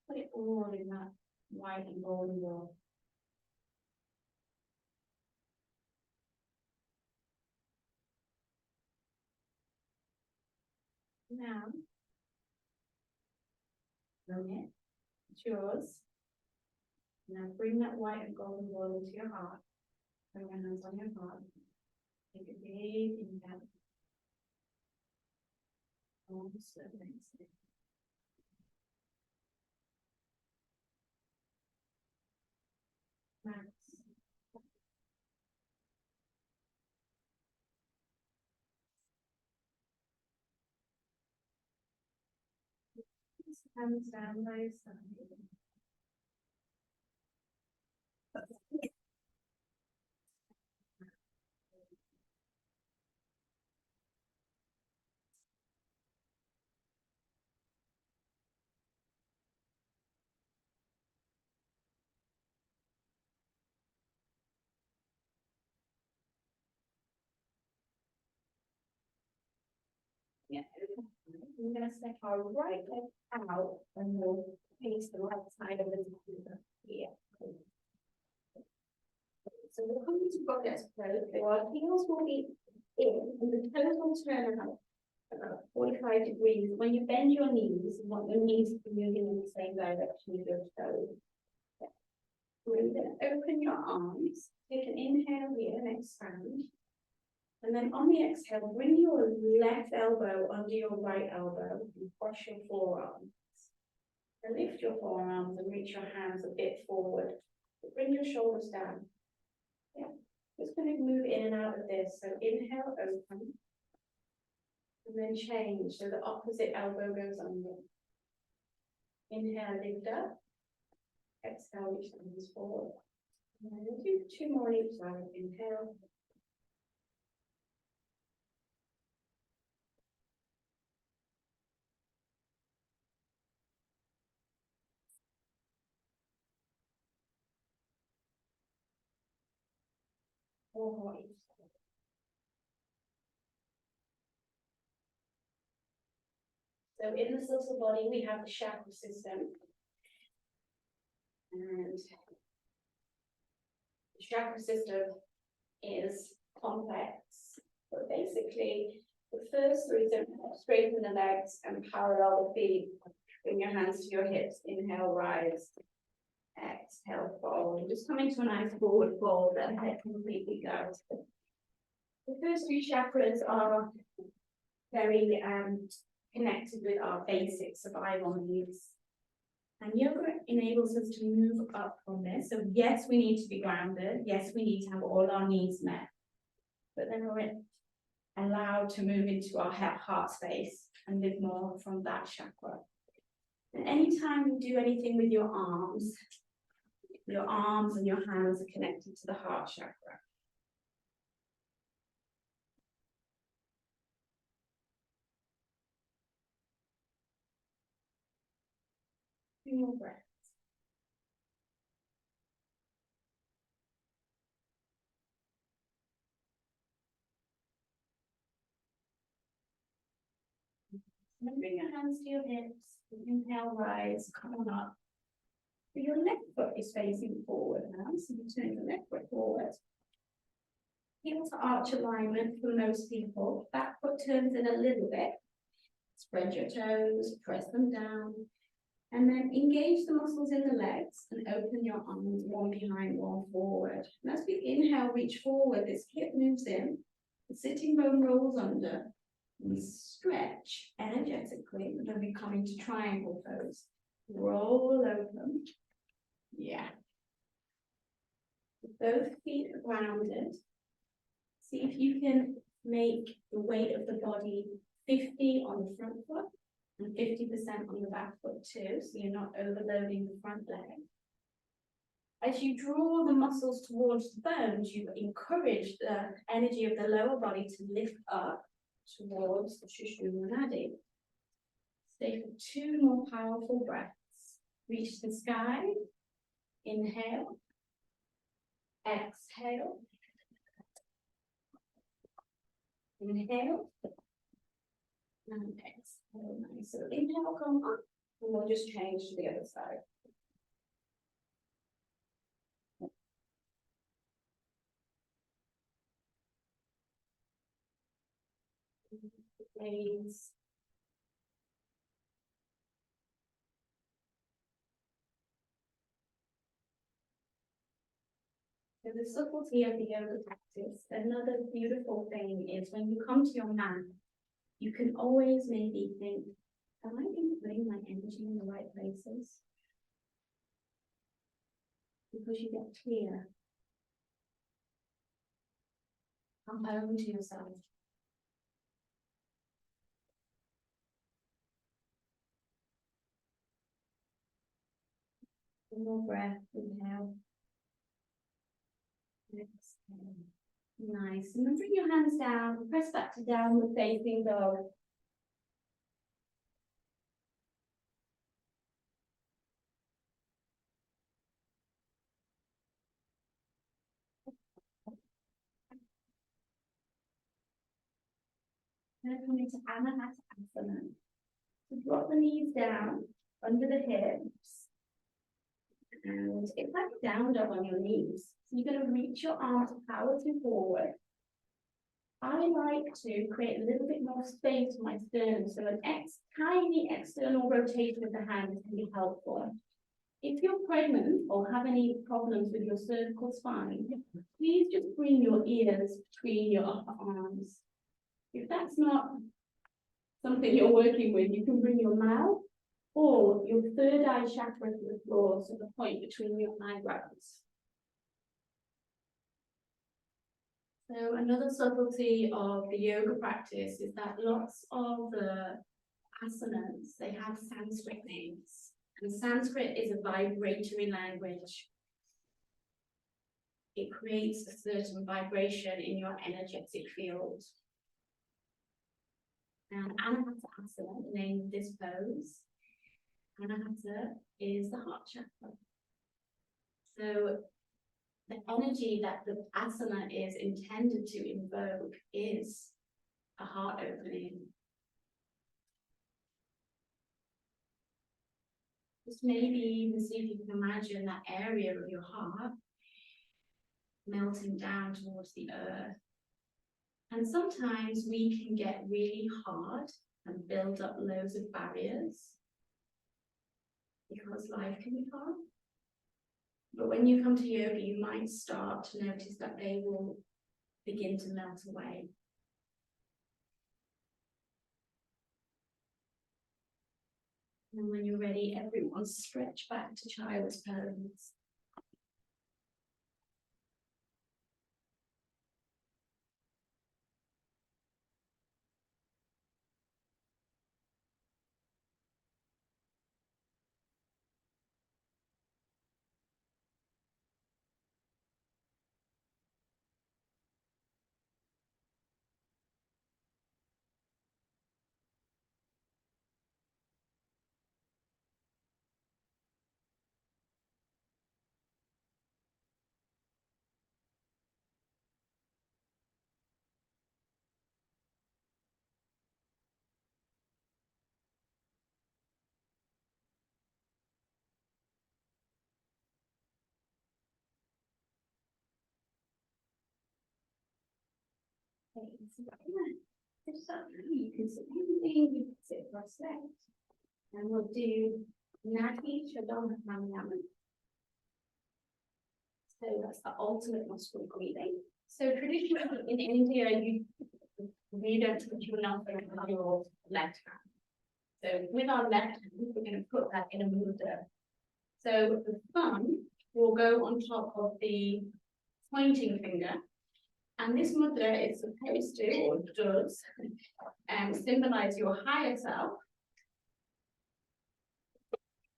Put it all in that white and golden ball. Now, own it. It's yours. Now bring that white and golden ball into your heart. Bring your hands on your heart. Take a big inhale. Almost slowly. Max. Hands down by your side. Yeah. I'm going to step our right leg out and we'll face the right side of the computer here. So we'll come to goddess pose. So our heels will be in and the toes will turn out about 45 degrees. When you bend your knees, you want your knees to be moving in the same direction as your toes. Yeah. We're going to open your arms. Take an inhale here and expand. And then on the exhale, bring your left elbow under your right elbow and cross your forearms. And lift your forearms and reach your hands a bit forward. Bring your shoulders down. Yeah, just going to move in and out of this. So inhale, open. And then change. So the opposite elbow goes under. Inhale, lift up. Exhale, reach the hands forward. And then we'll do 2 more on each side. Inhale. More each side. So in the subtle body, we have the chakra system. And the chakra system is complex, but basically the first 3 is straighten the legs and parallel the feet. Bring your hands to your hips. Inhale, rise. Exhale, fold. And just coming to a nice forward fold, let the head completely go. The first 3 chakras are very connected with our basic survival needs. And yoga enables us to move up from this. So yes, we need to be grounded. Yes, we need to have all our needs met. But then we're allowed to move into our heart space and live more from that chakra. And anytime you do anything with your arms and your hands are connected to the heart chakra. Few more breaths. And then bring your hands to your hips. Inhale, rise, come on up. Your left foot is facing forward now, so you turn your left foot forward. Heel to arch alignment for most people. Back foot turns in a little bit. Spread your toes, press them down, and then engage the muscles in the legs and open your arms, one behind, one forward. And as we inhale, reach forward, this hip moves in, the sitting bone rolls under. We stretch energetically, and then we come into triangle pose. Roll open. Yeah. Both feet are grounded. See if you can make the weight of the body 50 on the front foot and 50% on the back foot too, so you're not overloading the front leg. As you draw the muscles towards the bones, you encourage the energy of the lower body to lift up towards the Sushumna Nadi. Stay for 2 more powerful breaths. Reach the sky. Inhale. Exhale. Inhale. And exhale. Nice. So inhale, come up, and we'll just change to the other side. Please. So the subtlety of the yoga practice, another beautiful thing is when you come to your mat, you can always maybe think, am I putting my energy in the right places? Because you get clear. Come home to yourself. One more breath, inhale. Exhale. Nice. And then bring your hands down, press back to downward facing dog. Then come into Anahata. So drop the knees down under the hips. And it's like a down dog on your knees. So you're going to reach your arms powerfully forward. I like to create a little bit more space for my sternum, so an tiny external rotation of the hands can be helpful. If you're pregnant or have any problems with your cervical spine, please just bring your ears between your upper arms. If that's not something you're working with, you can bring your mouth or your third eye chakra to the floor, so the point between your eyebrows. So another subtlety of the yoga practice is that lots of the asanas, they have Sanskrit names. And Sanskrit is a vibratory language. It creates a certain vibration in your energetic field. And Anahata Asana, the name of this pose, Anahata is the heart chakra. So the energy that the asana is intended to invoke is a heart opening. Just maybe even see if you can imagine that area of your heart melting down towards the earth. And sometimes we can get really hard and build up loads of barriers because life can be hard. But when you come to yoga, you might start to notice that they will begin to melt away. And when you're ready, everyone stretch back to child's pose. Okay, so you can sit anything, you can sit cross-legged. And we'll do nadis pranayama. So that's the ultimate nostril breathing. So traditionally in India, we don't put your nostril with your left hand. So with our left hand, we're going to put that in a mudra. So the thumb will go on top of the pointing finger. And this mudra is supposed to, or does, symbolize your higher self,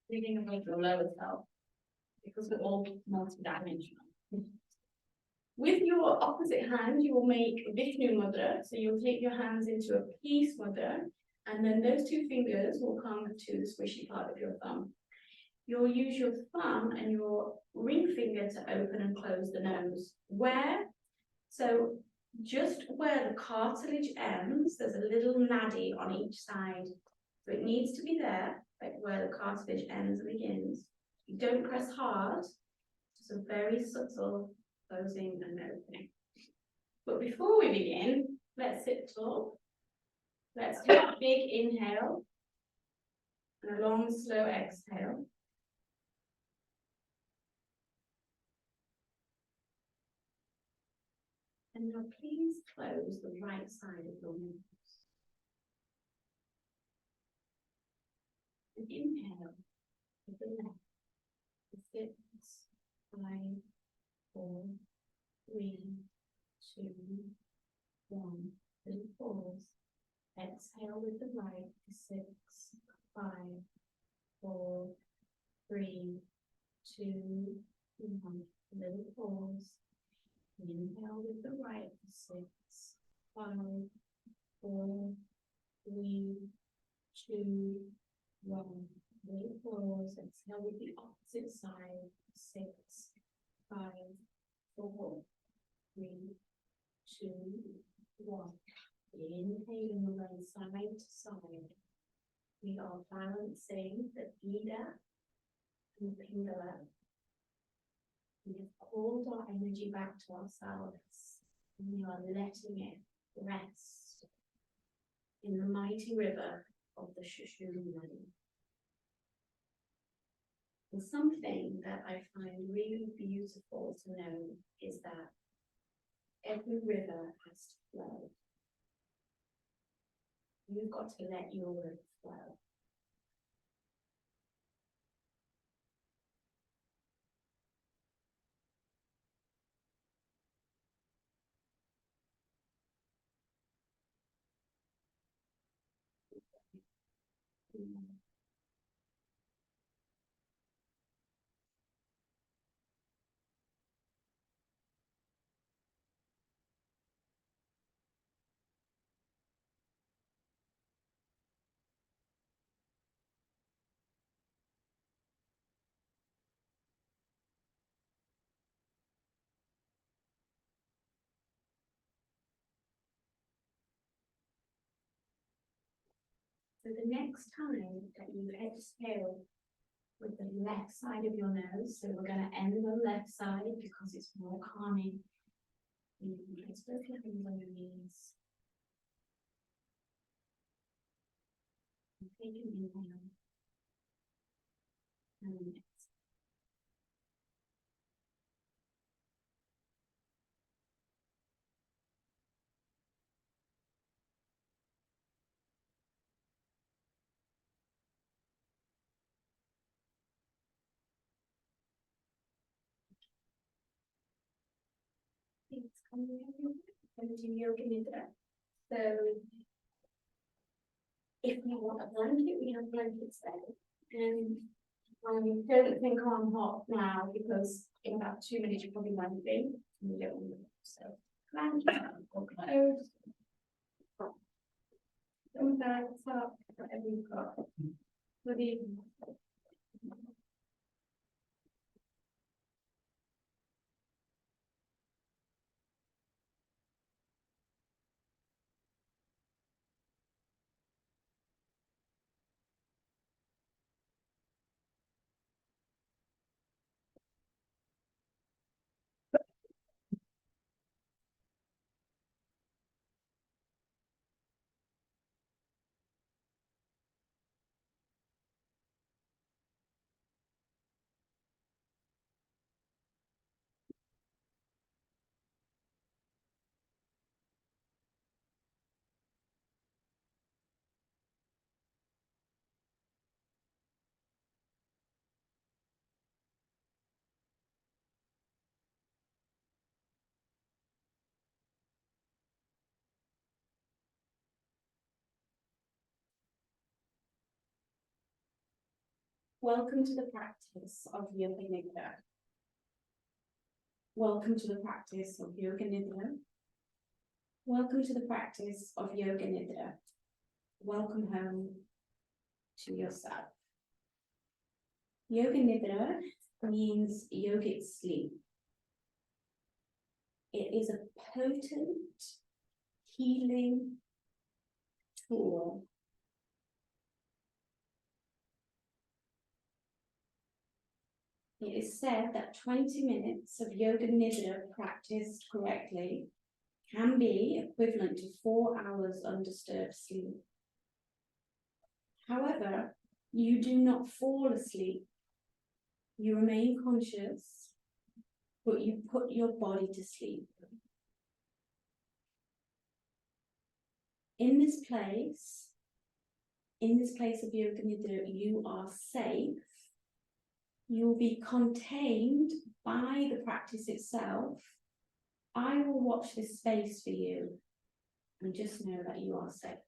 leaving away your lower self, because we're all multidimensional. With your opposite hand, you will make Vishnu mudra. So you'll take your hands into a peace mudra, and then those two fingers will come to the squishy part of your thumb. You'll use your thumb and your ring finger to open and close the nose. Where? So just where the cartilage ends, there's a little nadi on each side. So it needs to be there, like where the cartilage ends and begins. You don't press hard, just a very subtle closing and opening. But before we begin, let's sit tall. Let's take a big inhale and a long, slow exhale. And now please close the right side of your nose. And inhale with the left. 6, 5, 4, 3, 2, 1. Little pause. Exhale with the right. 6, 5, 4, 3, 2, 1. Little pause. Inhale with the right. 6, 5, 4, 3, 2, 1. Little pause. Exhale with the opposite side. 6, 5, 4, 3, 2, 1. Inhaling around side to side. We are balancing the nidra and the pingala. We have called our energy back to ourselves, and we are letting it rest in the mighty river of the Nadi. And something that I find really beautiful to know is that every river has to flow. You've got to let your river flow. So the next time that you exhale with the left side of your nose, so we're going to end the left side because it's more calming. You can place both your hands on your knees. And take an inhale. And exhale. and do yoga nidra. So if you want a blanket, we have blankets there. And don't think I'm hot now because in about 2 minutes you probably won't be. And you don't want to. So blanket or clothes. Some bags up, whatever you've got. For the welcome to the practice of yoga nidra. Welcome to the practice of yoga nidra. Welcome to the practice of yoga nidra. Welcome home to yourself. Yoga nidra means yogic sleep. It is a potent healing tool. It is said that 20 minutes of yoga nidra practiced correctly can be equivalent to 4 hours undisturbed sleep. However, you do not fall asleep. You remain conscious, but you put your body to sleep. In this place of yoga nidra, you are safe. You will be contained by the practice itself. I will watch this space for you, and just know that you are safe.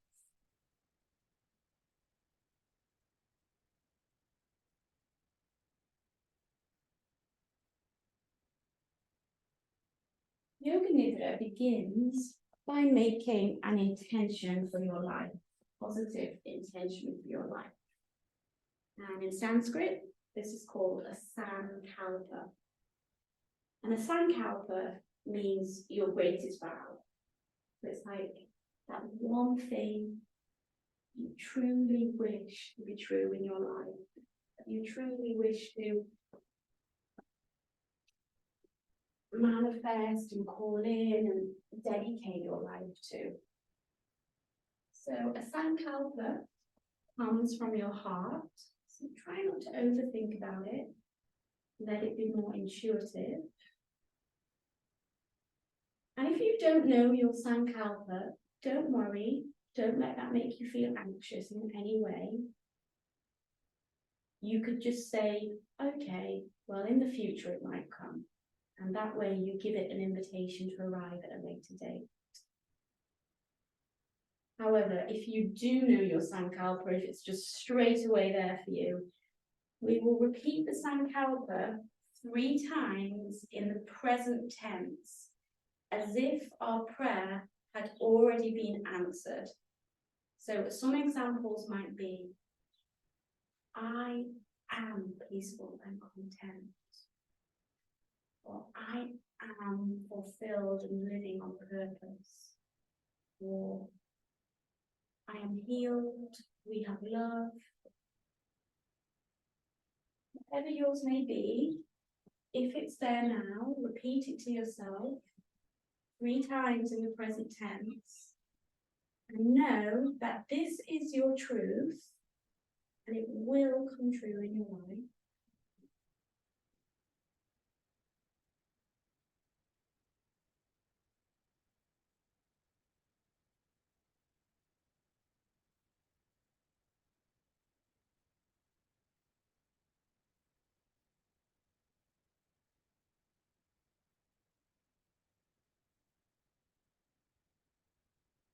Yoga nidra begins by making an intention for your life, positive intention for your life. And in Sanskrit, this is called a sankalpa. And a sankalpa means your greatest vow. So it's like that one thing you truly wish to be true in your life, that you truly wish to manifest and call in and dedicate your life to. So a sankalpa comes from your heart, so try not to overthink about it, let it be more intuitive. And if you don't know your sankalpa, don't worry, don't let that make you feel anxious in any way. You could just say, okay, well, in the future it might come. And that way you give it an invitation to arrive at a later date. However, if you do know your sankalpa, if it's just straight away there for you, we will repeat the sankalpa 3 times in the present tense, as if our prayer had already been answered. So some examples might be, I am peaceful and content. Or I am fulfilled and living on purpose. Or I am healed, we have love. Whatever yours may be, if it's there now, repeat it to yourself 3 times in the present tense. And know that this is your truth and it will come true in your life.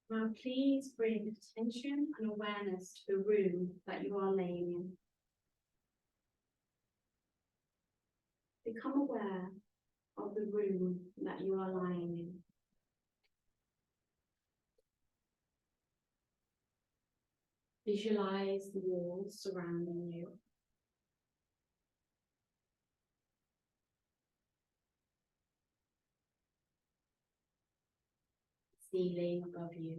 Now please bring attention and awareness to the room that you are laying in. Become aware of the room that you are lying in. Visualize the walls surrounding you. Ceiling above you.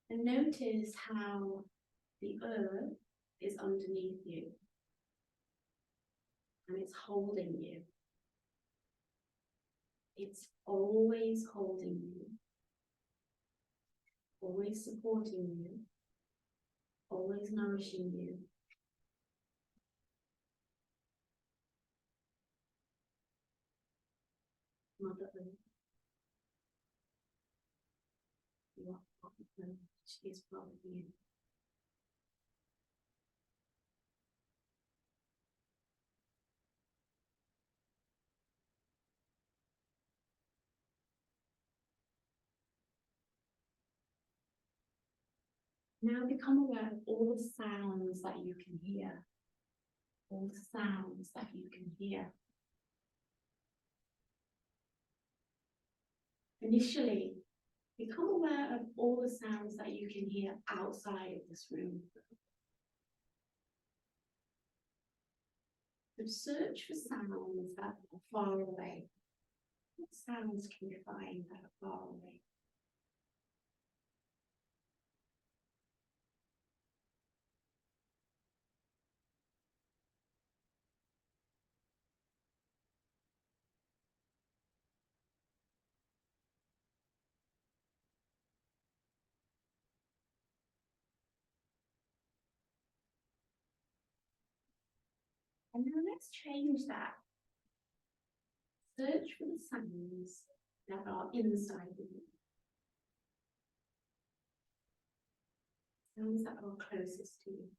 And notice how the earth is underneath you and it's holding you. It's always holding you, always supporting you, always nourishing you. Mother Earth, you are part of her, she is part of you. Now become aware of all the sounds that you can hear. All the sounds that you can hear. Initially, become aware of all the sounds that you can hear outside of this room. So search for sounds that are far away. What sounds can you find that are far away? And now let's change that. Search for the sounds that are inside of you. Sounds that are closest to you.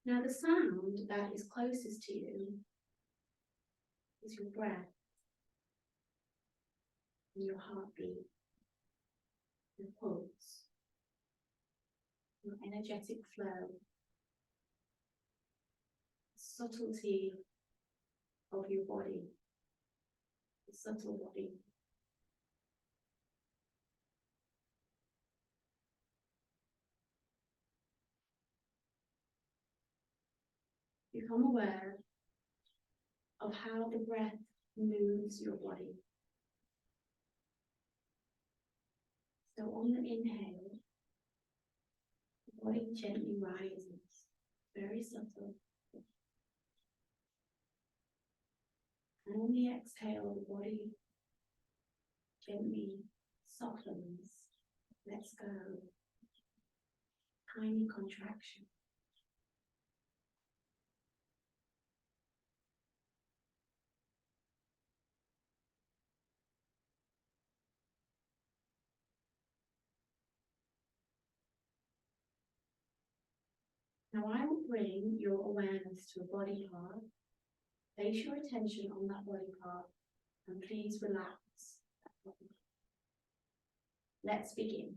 Now the sound that is closest to you is your breath, and your heartbeat, your pulse, your energetic flow, the subtlety of your body, the subtle body. Become aware of how the breath moves your body. So on the inhale, the body gently rises, very subtle. And on the exhale, the body gently softens, lets go, tiny contraction. Now I will bring your awareness to a body part. Place your attention on that body part and please relax that body. Let's begin.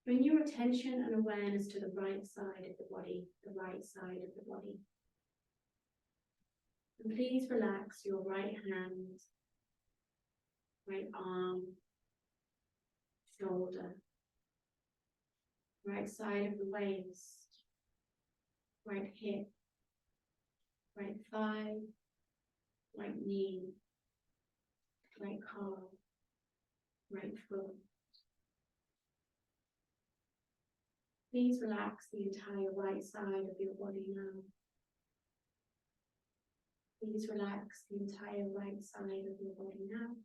Bring your attention and awareness to the right side of the body, the right side of the body. And please relax your right hand, right arm, shoulder, right side of the waist, right hip, right thigh, right knee, right calf, right foot. Please relax the entire right side of your body now. Please relax the entire right side of your body now.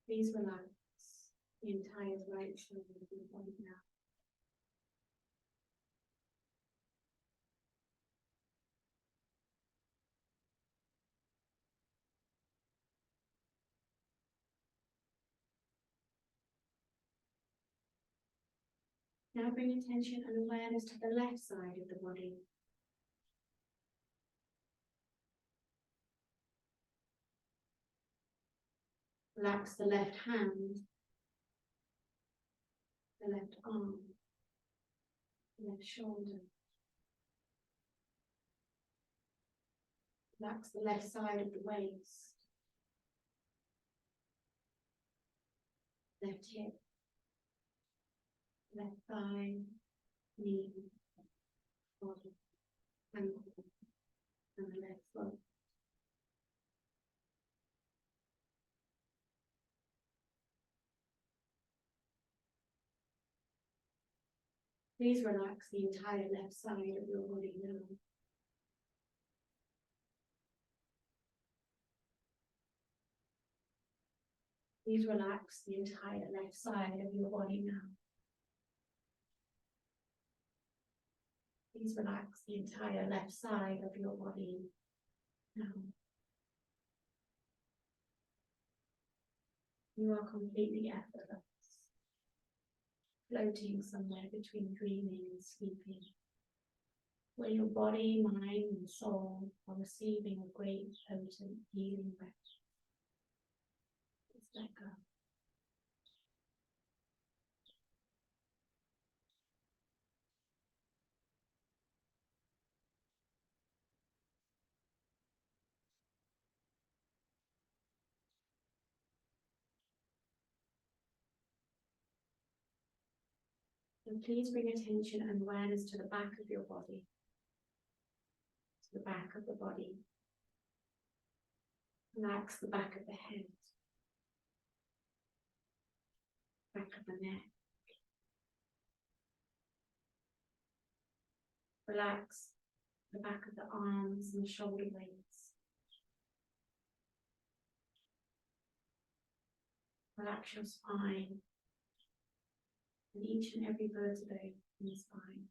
Please relax the entire right side of your body now. Now bring attention and awareness to the left side of the body. Relax the left hand, the left arm, the left shoulder. Relax the left side of the waist, left hip, left thigh, knee, body, ankle, and the left foot. Please relax the entire left side of your body now. Please relax the entire left side of your body now. Please relax the entire left side of your body now. You are completely effortless, floating somewhere between dreaming and sleeping, where your body, mind, and soul are receiving a great, potent healing rest. Just let go. And please bring attention and awareness to the back of your body, to the back of the body. Relax the back of the head, back of the neck. Relax the back of the arms and shoulder blades. Relax your spine and each and every vertebrae in the spine.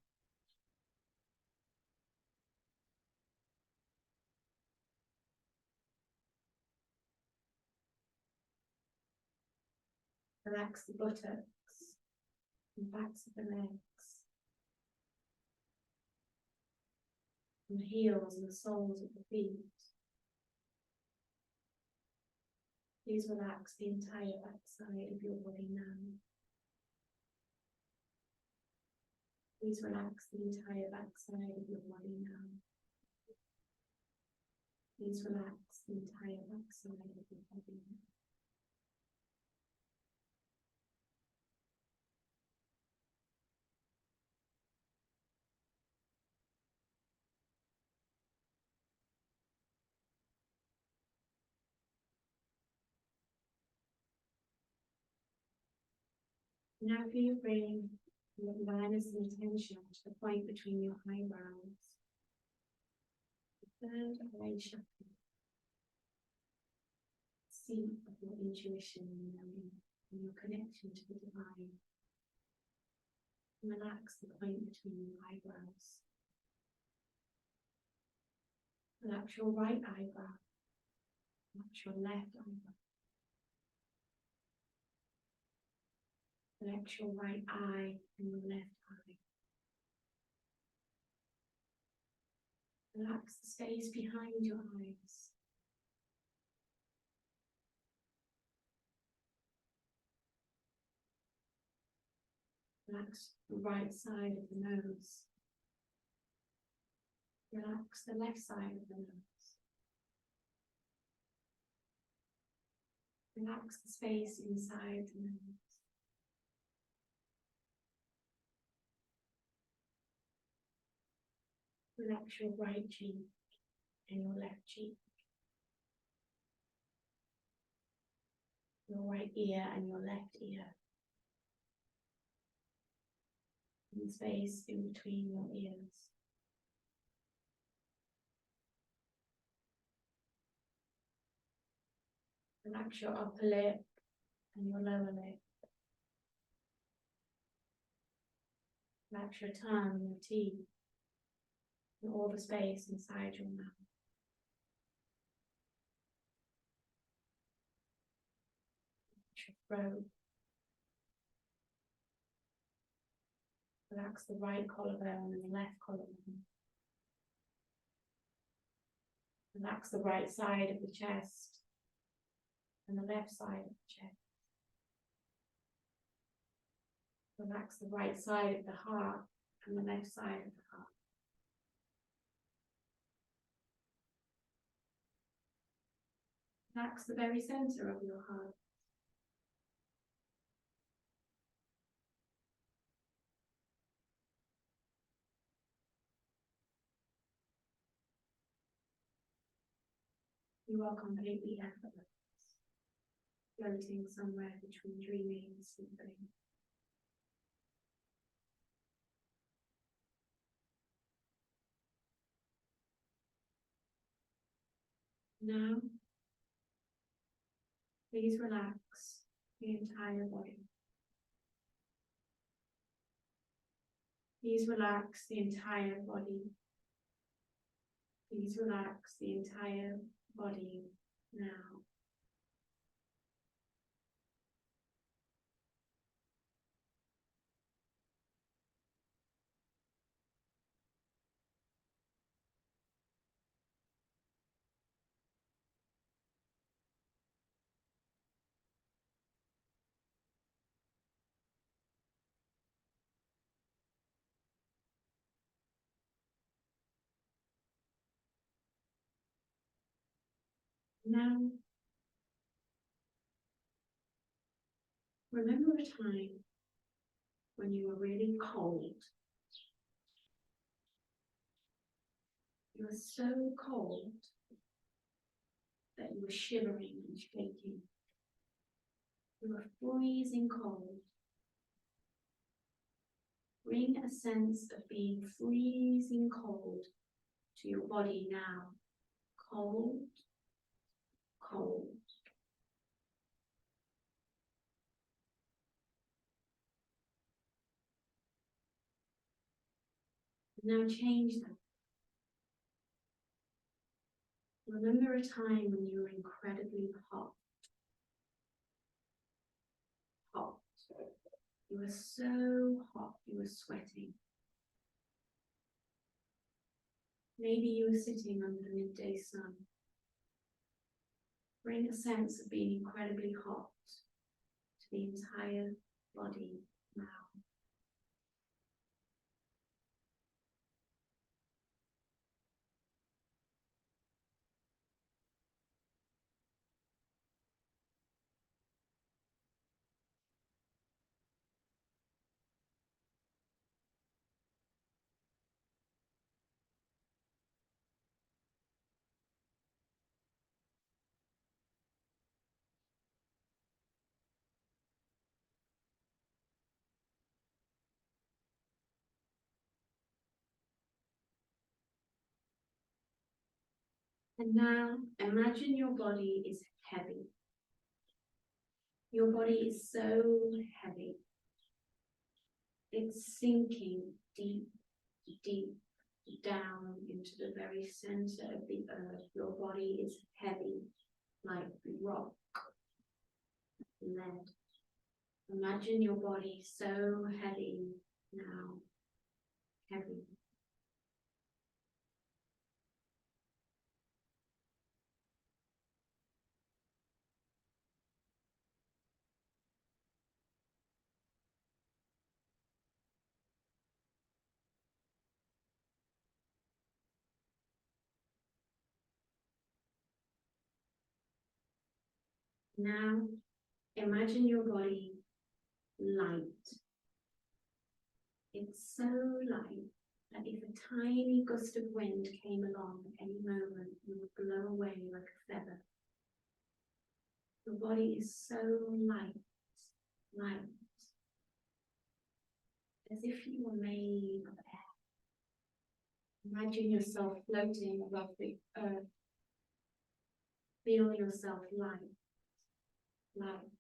Relax the buttocks and backs of the legs, and the heels and the soles of the feet. Please relax the entire back side of your body now. Please relax the entire back side of your body now. Please relax the entire back side of your body now. Now if you bring your awareness and attention to the point between your eyebrows, the third eye chakra, seat of your intuition and your connection to the divine. Relax the point between your eyebrows. Relax your right eyebrow. Relax your left eyebrow. Relax your right eye and your left eye. Relax the space behind your eyes. Relax the right side of the nose. Relax the left side of the nose. Relax the space inside the nose. Relax your right cheek and your left cheek. Your right ear and your left ear. And space in between your ears. Relax your upper lip and your lower lip. Relax your tongue, your teeth, and all the space inside your mouth. Your throat. Relax the right collarbone and the left collarbone. Relax the right side of the chest and the left side of the chest. Relax the right side of the heart and the left side of the heart. Relax the very center of your heart. You are completely effortless, floating somewhere between dreaming and sleeping. Now, please relax the entire body. Please relax the entire body. Please relax the entire body now. Now, remember a time when you were really cold. You were so cold that you were shivering and shaking. You were freezing cold. Bring a sense of being freezing cold to your body now. Cold, cold. Now change that. Remember a time when you were incredibly hot. Hot. You were so hot, you were sweating. Maybe you were sitting under the midday sun. Bring a sense of being incredibly hot to the entire body now. And now imagine your body is heavy. Your body is so heavy. It's sinking deep, deep down into the very center of the earth. Your body is heavy like rock, lead. Imagine your body so heavy now, heavy. Now, imagine your body light. It's so light that if a tiny gust of wind came along at any moment, you would blow away like a feather. Your body is so light, light, as if you were made of air. Imagine yourself floating above the earth. Feel yourself light, light.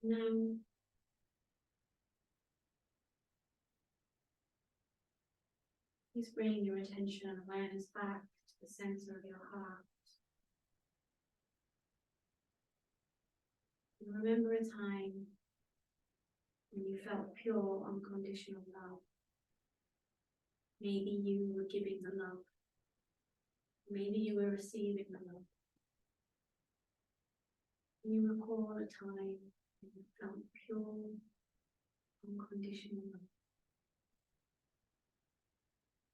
Now, please bring your attention and awareness back to the center of your heart. And remember a time when you felt pure, unconditional love. Maybe you were giving the love. Maybe you were receiving the love. Can you recall a time when you felt pure, unconditional love?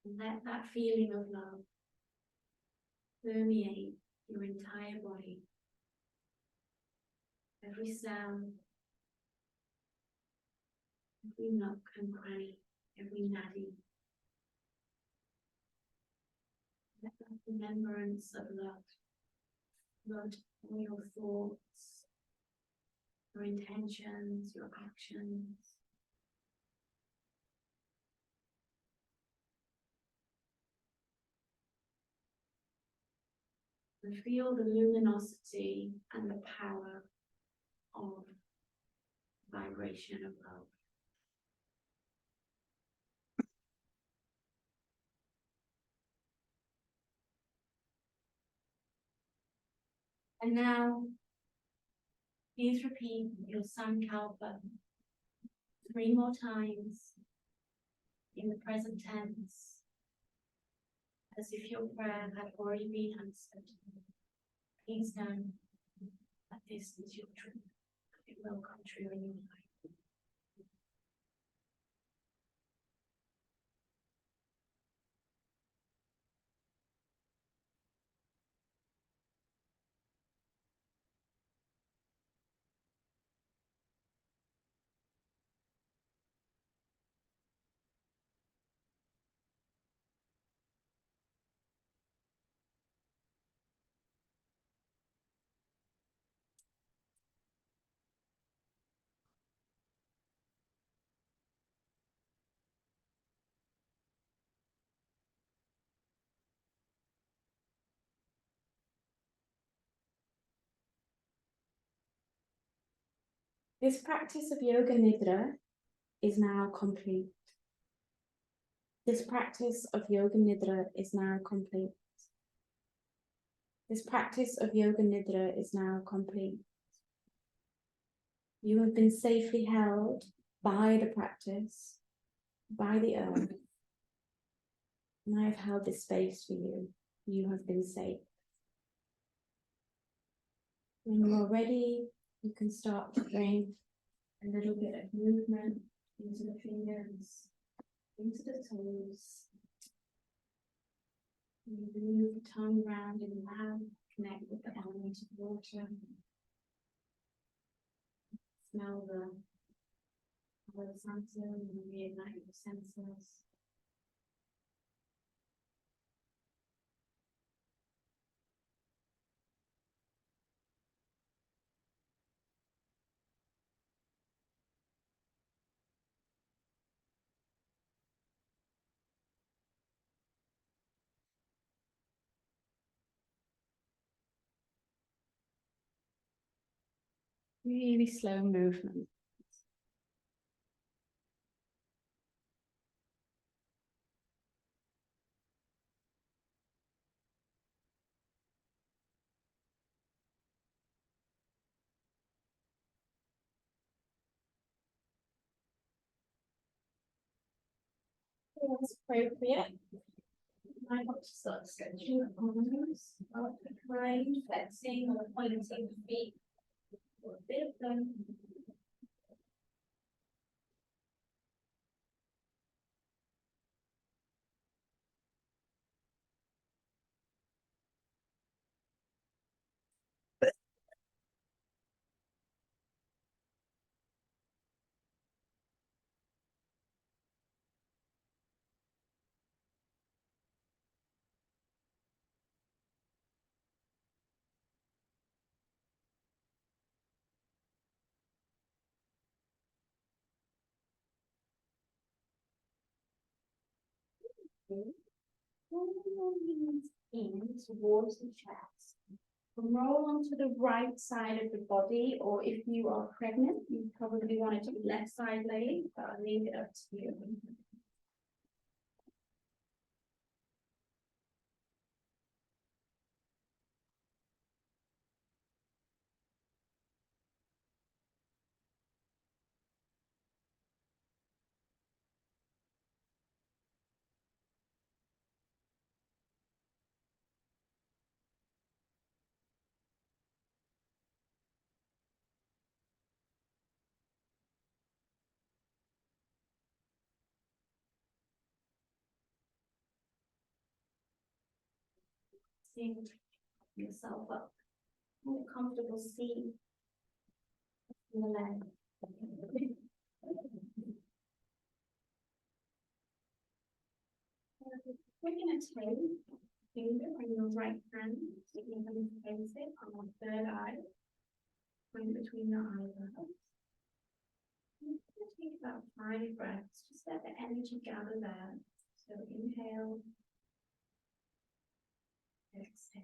And let that feeling of love permeate your entire body, every cell, every nook and cranny, every nadi. Let that remembrance of love flood all your thoughts, your intentions, your actions. And feel the luminosity and the power of vibration of love. And now, please repeat your sankalpa 3 more times in the present tense, as if your prayer had already been answered. Please know that this is your truth. It will come true in your life. This practice of yoga nidra is now complete. This practice of yoga nidra is now complete. This practice of yoga nidra is now complete. You have been safely held by the practice, by the earth, and I have held this space for you. You have been safe. When you are ready, you can start to bring a little bit of movement into the fingers, into the toes. You move the tongue round in the mouth, connect with the element of water. Smell the sansa and reignite your senses. Really slow movement. That's appropriate. I want to start stretching the arms, up behind, flexing or pointing the feet. A bit of them. Pull your knees in towards the chest. roll onto the right side of the body, or if you are pregnant, you probably want to do left side laying, but I'll leave it up to you. Seeing yourself up, more comfortable seating in the leg. We're going to take finger on your right hand, sticking them to place it on your third eye, point between your eyebrows. I'm going to take about 5 breaths, just let the energy gather there. So inhale, exhale.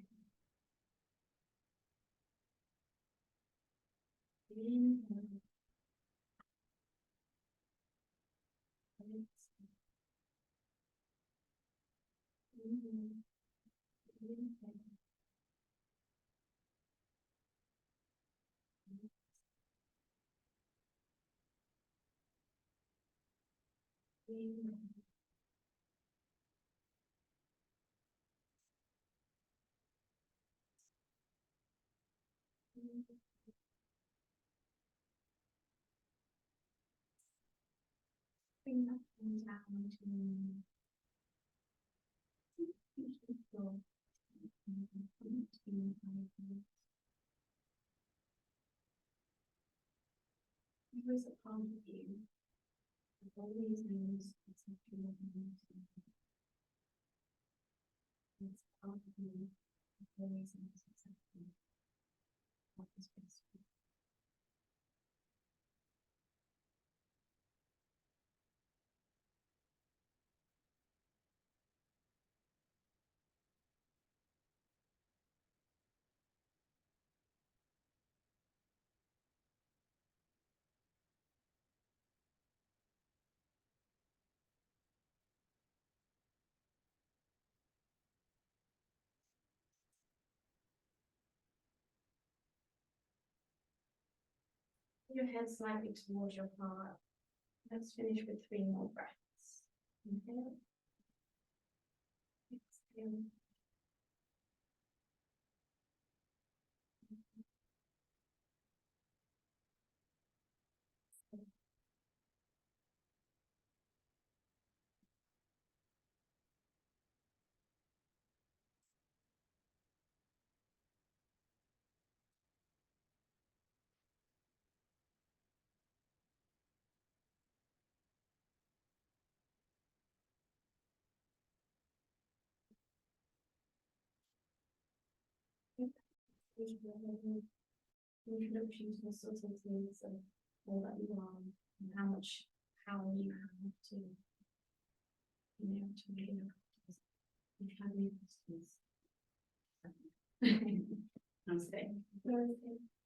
Inhale. Exhale. Inhale. Inhale. Inhale. Bring that one down to the floor. There is a part of you that always knows exactly what you need to do. It's a part of you that always knows exactly what is best for you. Your head slightly towards your heart. Let's finish with 3 more breaths. Inhale. Exhale. Introductions and subtleties of all that you are and how much power you have to, to really practice. If you have any questions. Namaste.